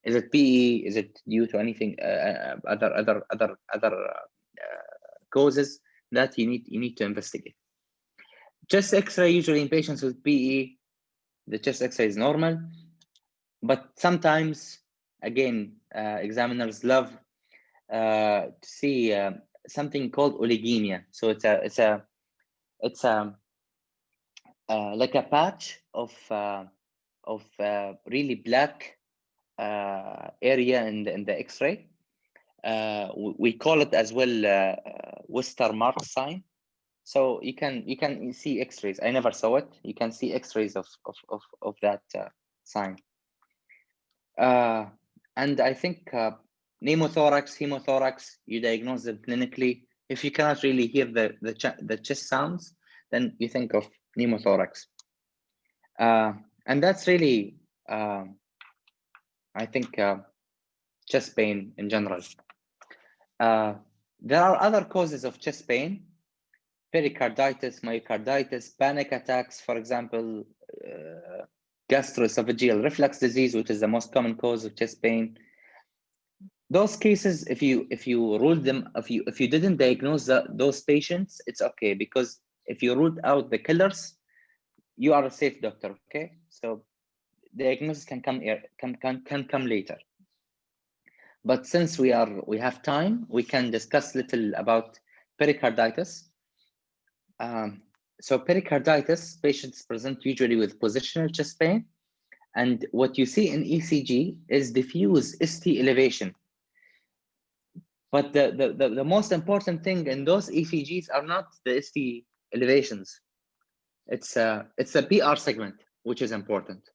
Is it PE? Is it due to anything other causes that you need to investigate? Chest X-ray, usually in patients with PE, the chest X-ray is normal, but sometimes, again, examiners love to see something called oligemia. So it's like a patch of really black area in the X-ray. We call it as well Wester mark sign. So you can see X-rays. I never saw it. You can see X-rays of that sign. And I think pneumothorax, hemothorax, you diagnose them clinically. If you cannot really hear the chest sounds, then you think of pneumothorax. And that's really, I think, chest pain in general. There are other causes of chest pain: pericarditis, myocarditis, panic attacks, for example, gastroesophageal reflux disease, which is the most common cause of chest pain. Those cases, if you ruled them, if you didn't diagnose those patients, it's okay, because if you ruled out the killers, you are a safe doctor. Okay, so diagnosis can come later. But since we have time, we can discuss little about pericarditis. So pericarditis patients present usually with positional chest pain, and what you see in ECG is diffuse ST elevation. But the most important thing in those ECGs are not the ST elevations. It's a PR segment, which is important.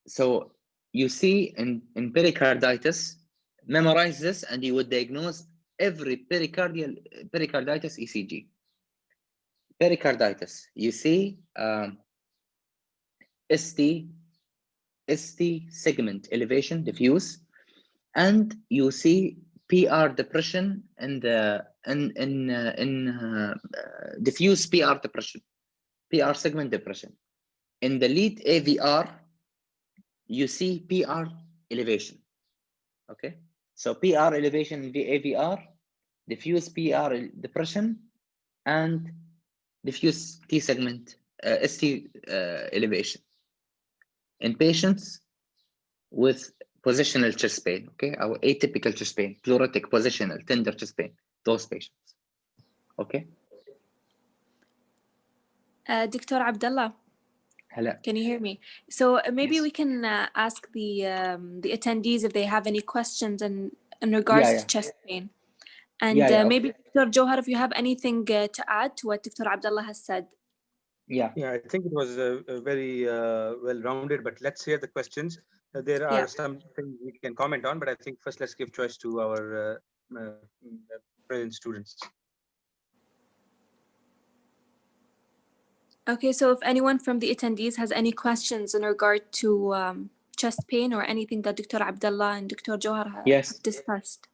So you see in pericarditis, memorize this, and you would diagnose every pericarditis ECG. Pericarditis, you see ST segment elevation, diffuse, and you see PR depression and diffuse PR depression, PR segment depression. In the lead AVR, you see PR elevation. Okay, so PR elevation in the AVR, diffuse PR depression, and diffuse T segment ST elevation in patients with positional chest pain. Okay, our atypical chest pain, pleuritic, positional, tender chest pain, those patients. Okay. Dr. Abdullah, hello, can you hear me? So maybe yes. we can ask the attendees if they have any questions in regards to chest pain. And maybe Dr. Gohar, if you have anything to add to what Dr. Abdullah has said. Yeah, I think it was very well-rounded, but let's hear the questions. There are some things we can comment on, but I think first let's give choice to our present students. Okay, so if anyone from the attendees has any questions in regard to chest pain or anything that Dr. Abdullah and Dr. Gohar have discussed.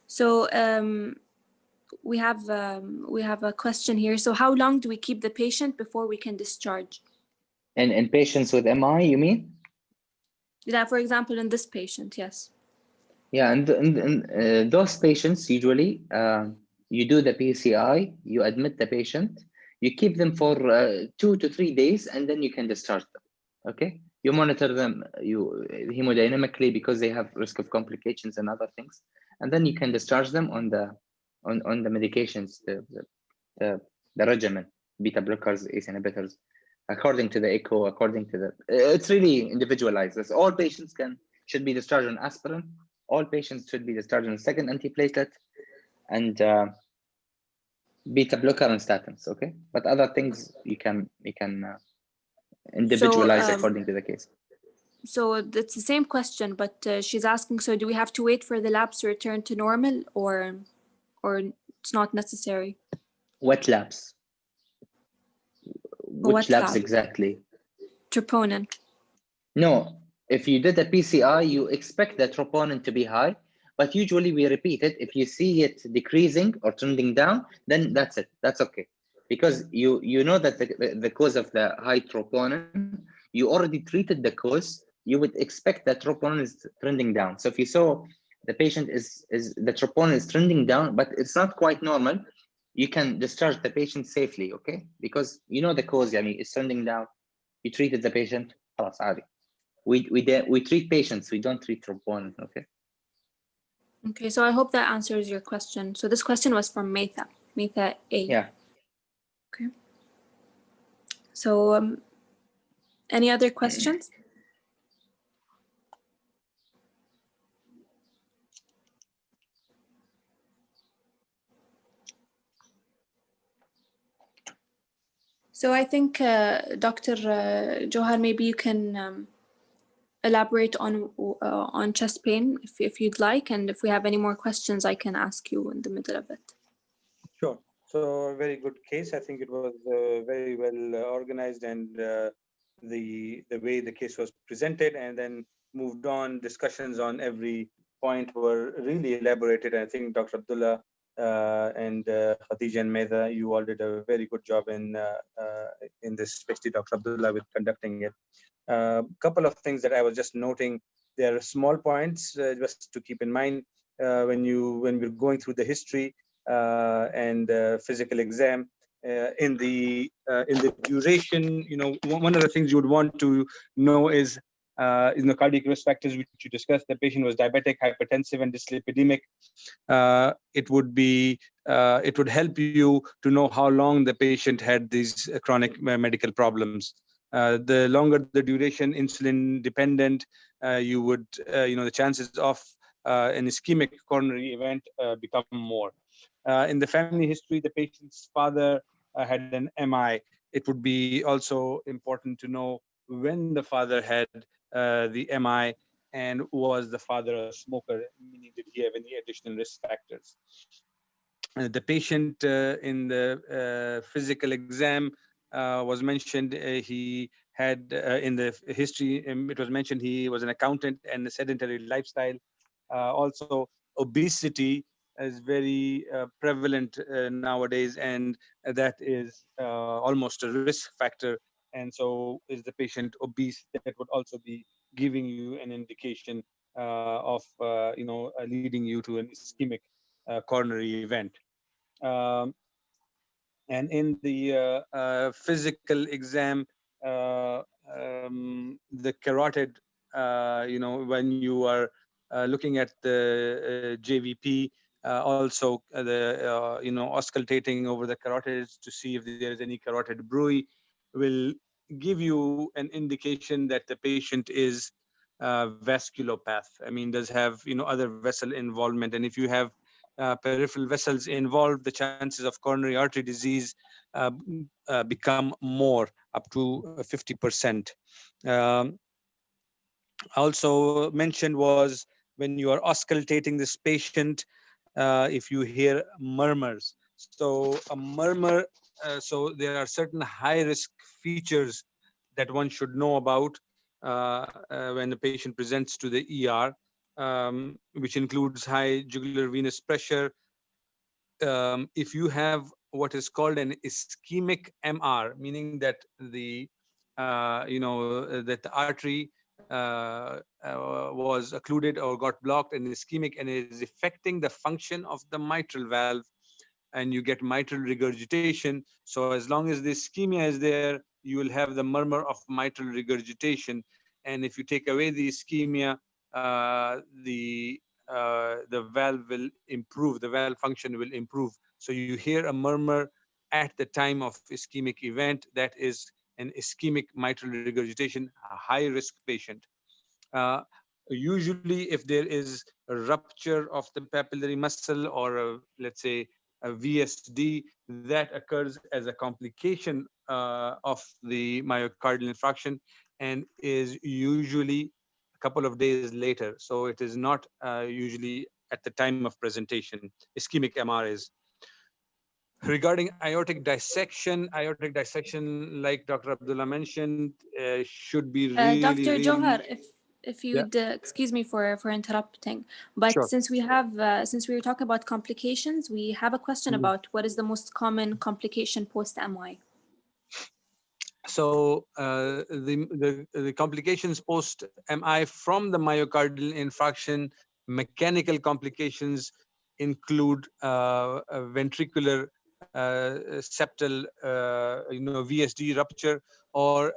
So we have a question here. So how long do we keep the patient before we can discharge? In patients with MI, you mean? Yeah, for example, in this patient, yes. Yeah, and those patients, usually, you do the PCI, you admit the patient, you keep them for 2 to 3 days, and then you can discharge them. Okay, you monitor them hemodynamically because they have risk of complications and other things, and then you can discharge them on the medications, the regimen, beta blockers, ACE inhibitors, according to the echo, according to the. It's really individualized. As all patients should be discharged on aspirin. All patients should be discharged on second antiplatelet and beta blocker and statins. Okay, but other things you can individualize according to the case. So it's the same question, but she's asking, so do we have to wait for the labs to return to normal, or it's not necessary? What labs? Which labs exactly? Troponin. No, if you did a PCI, you expect the troponin to be high, but usually we repeat it. If you see it decreasing or trending down, then that's it. That's okay. Because you know that the cause of the high troponin, you already treated the cause, you would expect that troponin is trending down. So if you saw the patient is the troponin is trending down, but it's not quite normal, you can discharge the patient safely, okay? Because you know the cause, yani, it's trending down. You treated the patient, خلاص عادي. We treat patients, we don't treat troponin, okay? Okay, so I hope that answers your question. So this question was from Maitha A. Yeah. Okay. So any other questions? So I think Dr. Gohar, maybe you can elaborate on chest pain if you'd like, and if we have any more questions, I can ask you in the middle of it. Sure. So a very good case. I think it was very well organized, and the way the case was presented, and then moved on. Discussions on every point were really elaborated. I think Dr. Abdulla and Khadeija and Maitha, you all did a very good job in this, especially Dr. Abdulla with conducting it. Couple of things that I was just noting. There are small points just to keep in mind when we're going through the history and physical exam. In the duration, one of the things you would want to know is in the cardiac risk factors which you discussed. The patient was diabetic, hypertensive, and dyslipidemic. It would help you to know how long the patient had these chronic medical problems. The longer the duration, insulin dependent, you would, the chances of an ischemic coronary event become more. In the family history, the patient's father had an MI. It would be also important to know when the father had the MI, and was the father a smoker, meaning did he have any additional risk factors. The patient in the physical exam was mentioned. He had in the history, it was mentioned he was an accountant and a sedentary lifestyle. Also, obesity is very prevalent nowadays, and that is almost a risk factor. And so, is the patient obese? That would also be giving you an indication of leading you to an ischemic coronary event. And in the physical exam, the carotid, when you are looking at the JVP, also auscultating over the carotids to see if there is any carotid bruit, will give you an indication that the patient is vasculopath. I mean, does have other vessel involvement, and if you have peripheral vessels involved, the chances of coronary artery disease become more, up to 50%. Also mentioned was when you are auscultating this patient, if you hear murmurs. So a murmur, so there are certain high risk features that one should know about when the patient presents to the ER, which includes high jugular venous pressure. If you have what is called an ischemic MR, meaning that the that the artery was occluded or got blocked and ischemic, and it is affecting the function of the mitral valve, and you get mitral regurgitation. So as long as the ischemia is there, you will have the murmur of mitral regurgitation. And if you take away the ischemia, the valve will improve, the valve function will improve. So you hear a murmur at the time of ischemic event, that is an ischemic mitral regurgitation, a high risk patient. Usually if there is a rupture of the papillary muscle, or let's say a VSD, that occurs as a complication of the myocardial infarction, and is usually a couple of days later. So it is not usually at the time of presentation. Ischemic MR is. Regarding aortic dissection, like Dr. Abdullah mentioned, should be really, Dr. really... Gohar, if you'd excuse me for interrupting, but Sure. since we were talking about complications, we have a question about what is the most common complication post MI. So the complications post MI from the myocardial infarction, mechanical complications include ventricular septal, VSD rupture, or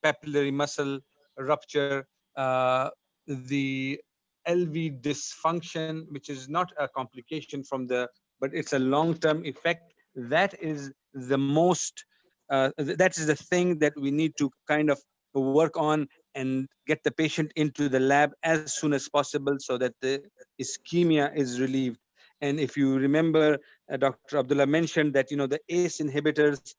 papillary muscle rupture, the LV dysfunction, which is not a complication from but it's a long-term effect. That is the most that is the thing that we need to kind of work on and get the patient into the lab as soon as possible so that the ischemia is relieved. And if you remember, Dr. Abdullah mentioned that the ACE inhibitors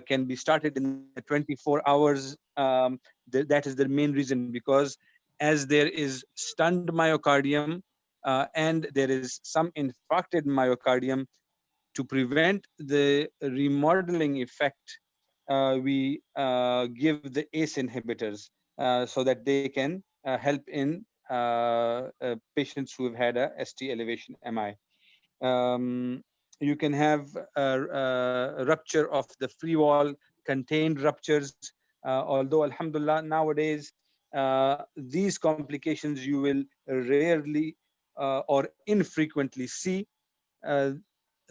can be started in the 24 hours. That is the main reason, because as there is stunned myocardium and there is some infarcted myocardium, to prevent the remodeling effect, we give the ACE inhibitors so that they can help in patients who have had a ST elevation MI. You can have a rupture of the free wall, contained ruptures, although Alhamdulillah nowadays these complications you will rarely or infrequently see, uh,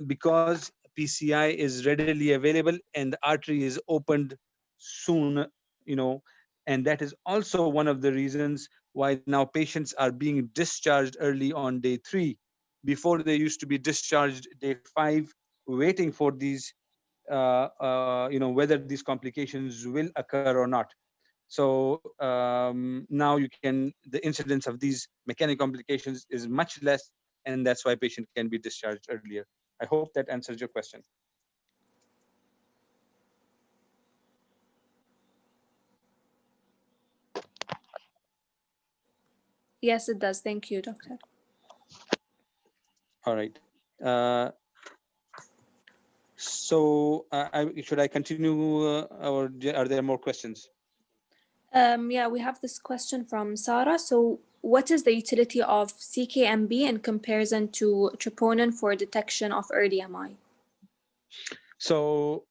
because PCI is readily available and the artery is opened soon, and that is also one of the reasons why now patients are being discharged early on day 3. Before, they used to be discharged day 5, waiting for these, whether these complications will occur or not. So now the incidence of these mechanical complications is much less, and that's why patient can be discharged earlier. I hope that answers your question. Yes, it does. Thank you, doctor. All right. So should I continue, or are there more questions? Yeah, we have this question from Sarah. So what is the utility of CKMB in comparison to troponin for detection of early MI? So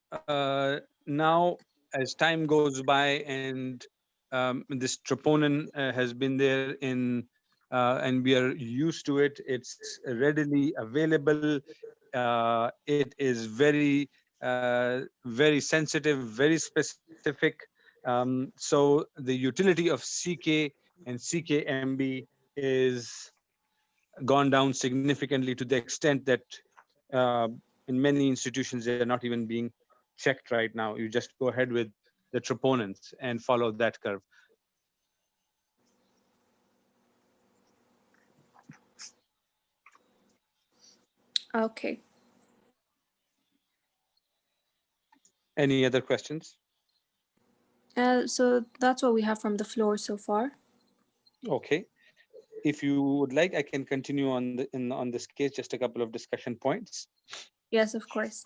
now, as time goes by, and this troponin has been there and we are used to it. It's readily available. It is very sensitive, very specific. So the utility of CK and CKMB is gone down significantly, to the extent that uh, in many institutions they're not even being checked right now. You just go ahead with the troponins and follow that curve. Okay. Any other questions? So that's what we have from the floor so far. Okay. If you would like, I can continue on this case, just a couple of discussion points. Yes, of course.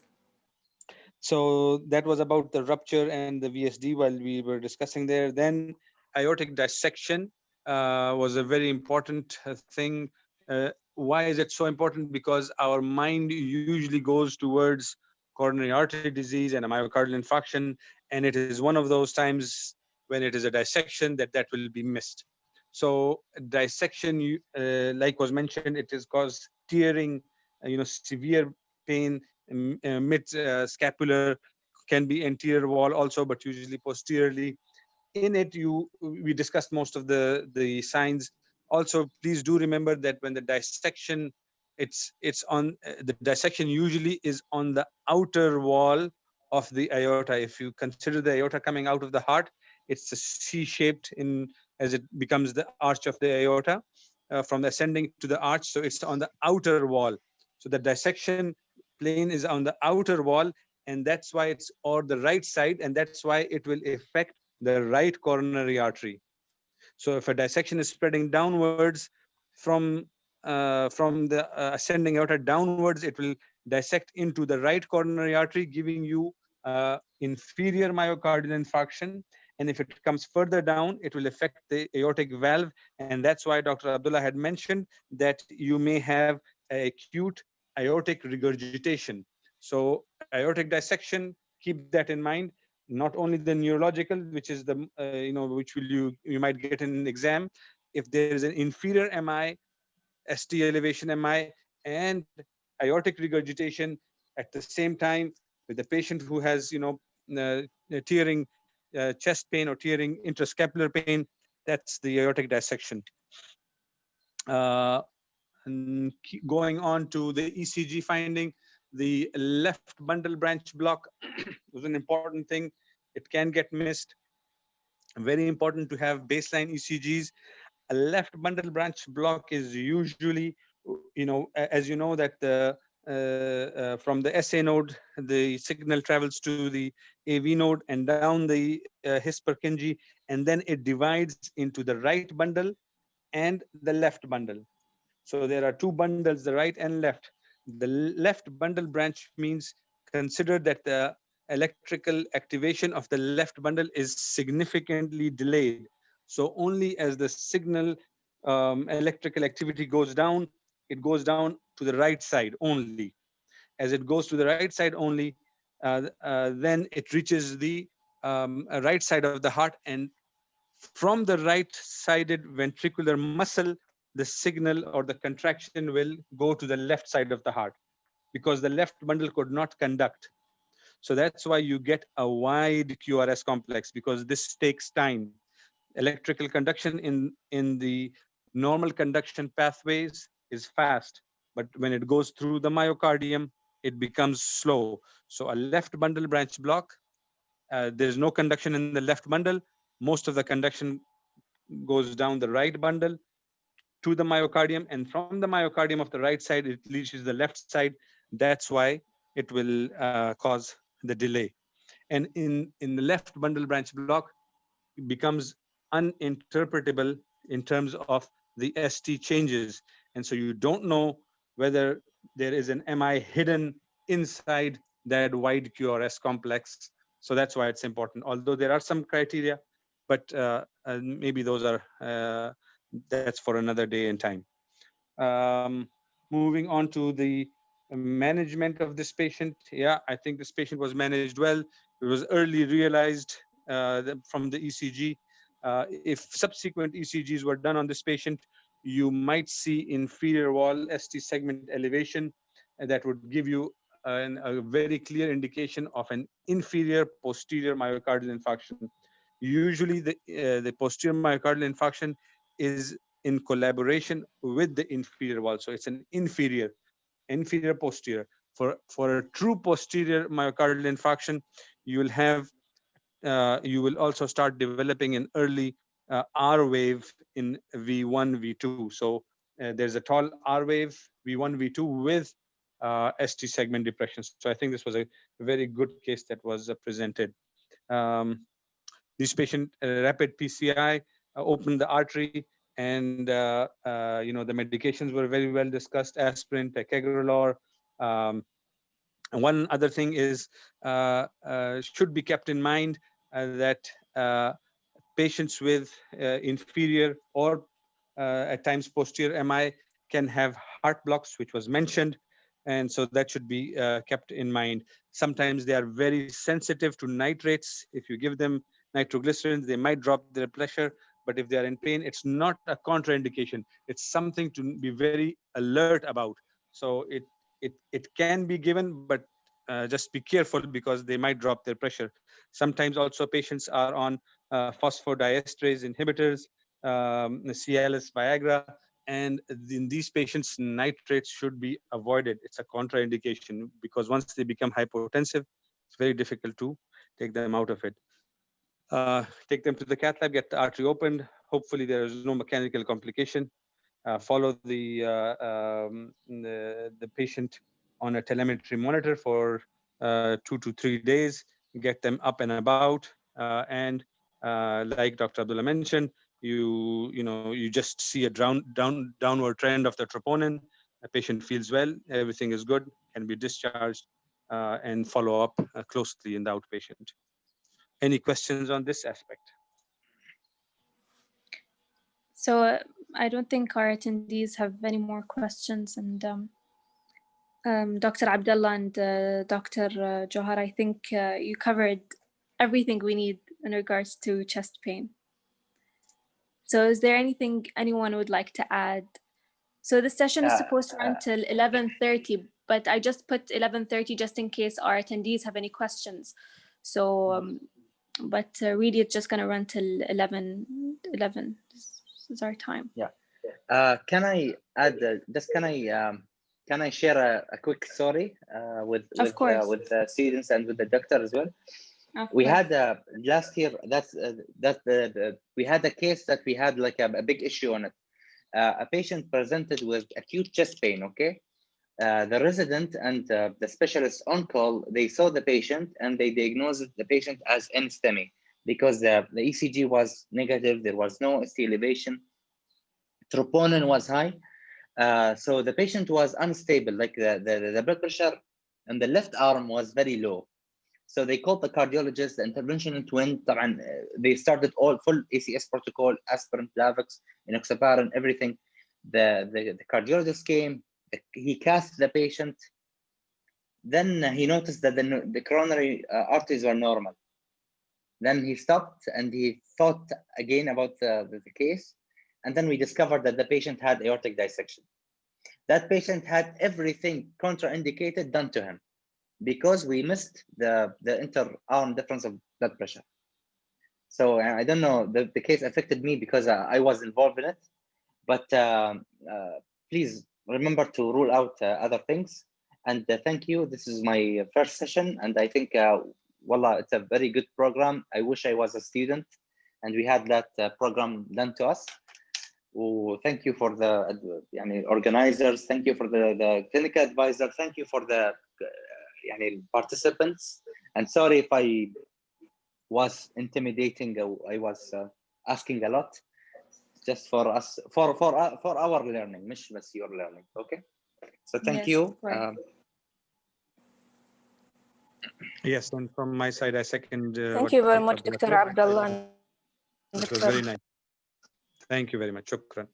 So that was about the rupture and the VSD while we were discussing there. Then aortic dissection was a very important thing. Why is it so important? Because our mind usually goes towards coronary artery disease and a myocardial infarction, and it is one of those times when it is a dissection that will be missed. So dissection, like was mentioned, it is cause tearing, severe pain, mid scapular, can be anterior wall also, but usually posteriorly. In it, we discussed most of the signs. Also, please do remember that when the dissection, it's on the dissection usually is on the outer wall of the aorta. If you consider the aorta coming out of the heart, it's a C-shaped in as it becomes the arch of the aorta, from the ascending to the arch. So it's on the outer wall. So the dissection plane is on the outer wall, and that's why it's or the right side, and that's why it will affect the right coronary artery. So if a dissection is spreading downwards from the ascending aorta downwards, it will dissect into the right coronary artery, giving you inferior myocardial infarction. And if it comes further down, it will affect the aortic valve. And that's why Dr. Abdullah had mentioned that you may have acute aortic regurgitation. So aortic dissection, keep that in mind. Not only the neurological, which is the which will you might get in an exam. If there is an inferior MI, ST elevation MI, and aortic regurgitation at the same time with the patient who has tearing chest pain or tearing intrascapular pain, that's the aortic dissection. And going on to the ECG finding, the left bundle branch block was an important thing. It can get missed. Very important to have baseline ECGs. A left bundle branch block is usually, as you know, that the from the SA node, the signal travels to the AV node and down the his Purkinje, and then it divides into the right bundle and the left bundle. So there are two bundles, the right and left. The left bundle branch means consider that the electrical activation of the left bundle is significantly delayed. So only as the signal electrical activity goes down, it goes down to the right side only. As it goes to the right side only, then it reaches the right side of the heart, and from the right-sided ventricular muscle, the signal or the contraction will go to the left side of the heart because the left bundle could not conduct. So that's why you get a wide QRS complex, because this takes time. Electrical conduction in the normal conduction pathways is fast, but when it goes through the myocardium, it becomes slow. So a left bundle branch block, there's no conduction in the left bundle. Most of the conduction goes down the right bundle to the myocardium, and from the myocardium of the right side, it reaches the left side. That's why it will cause the delay. And in the left bundle branch block, it becomes uninterpretable in terms of the ST changes. And so you don't know whether there is an MI hidden inside that wide QRS complex. So that's why it's important. Although there are some criteria, but maybe those are, that's for another day and time. Moving on to the management of this patient. Yeah, I think this patient was managed well. It was early realized from the ECG. If subsequent ECGs were done on this patient, you might see inferior wall ST segment elevation, and that would give you a very clear indication of an inferior posterior myocardial infarction. Usually the posterior myocardial infarction is in collaboration with the inferior wall. So it's an inferior posterior. For a true posterior myocardial infarction, you will have you will also start developing an early R wave in V1, V2. So there's a tall R wave, V1, V2 with ST segment depression. So I think this was a very good case that was presented. This patient, rapid PCI, opened the artery, and the medications were very well discussed: aspirin, ticagrelor. One other thing is should be kept in mind that patients with inferior or at times posterior MI can have heart blocks, which was mentioned. And so that should be kept in mind. Sometimes they are very sensitive to nitrates. If you give them nitroglycerins, they might drop their pressure. But if they are in pain, it's not a contraindication. It's something to be very alert about. So it can be given, but just be careful because they might drop their pressure. Sometimes also patients are on phosphodiesterase inhibitors, Cialis, Viagra, and in these patients, nitrates should be avoided. It's a contraindication because once they become hypotensive, it's very difficult to take them out of it. Take them to the cath lab, get the artery opened. Hopefully there is no mechanical complication. Follow the patient on a telemetry monitor for 2 to 3 days, get them up and about, and like Dr. Abdullah mentioned, you just see a downward trend of the troponin. The patient feels well, everything is good, can be discharged, and follow up closely in the outpatient. Any questions on this aspect? So I don't think our attendees have any more questions. And Dr. Abdullah and Dr. Gohar, I think you covered everything we need in regards to chest pain. So is there anything anyone would like to add? So the session is supposed to run till 11:30, but I just put 11:30 just in case our attendees have any questions. So, but really it's just gonna run till 11. This is our time. Yeah. Can I add, can I share a quick story with the students and with the doctor as well? We had last year, we had a case that we had like a big issue on it. A patient presented with acute chest pain, okay? The resident and the specialist on call, they saw the patient and they diagnosed the patient as NSTEMI because the ECG was negative, there was no ST elevation, troponin was high. So the patient was unstable, like the blood pressure on the left arm was very low. So they called the cardiologist, the interventionist went, they started all full ACS protocol, aspirin, Plavix, enoxaparin, everything. The cardiologist came, he cast the patient. Then he noticed that the coronary arteries were normal. Then he stopped and he thought again about the case. And then we discovered that the patient had aortic dissection. That patient had everything contraindicated done to him, because we missed the inter-arm difference of blood pressure. So I don't know, the case affected me because I was involved in it, but please remember to rule out other things. And thank you. This is my first session, and I think, wallah, it's a very good program. I wish I was a student and we had that program done to us. Thank you for the organizers. Thank you for the clinical advisor. Thank you for the participants, and sorry if I was intimidating. I was asking a lot, just for us, for our learning, not just your learning. Okay, so thank you. Yes, and from my side, I second. Thank you very much, Dr. Abdullah. It was very nice. Thank you very much. Shukran.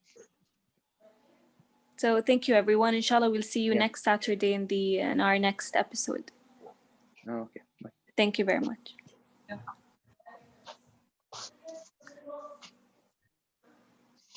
So thank you, everyone. Inshallah, we'll see you next Saturday in our next episode. Okay. Bye. Thank you very much. Yeah.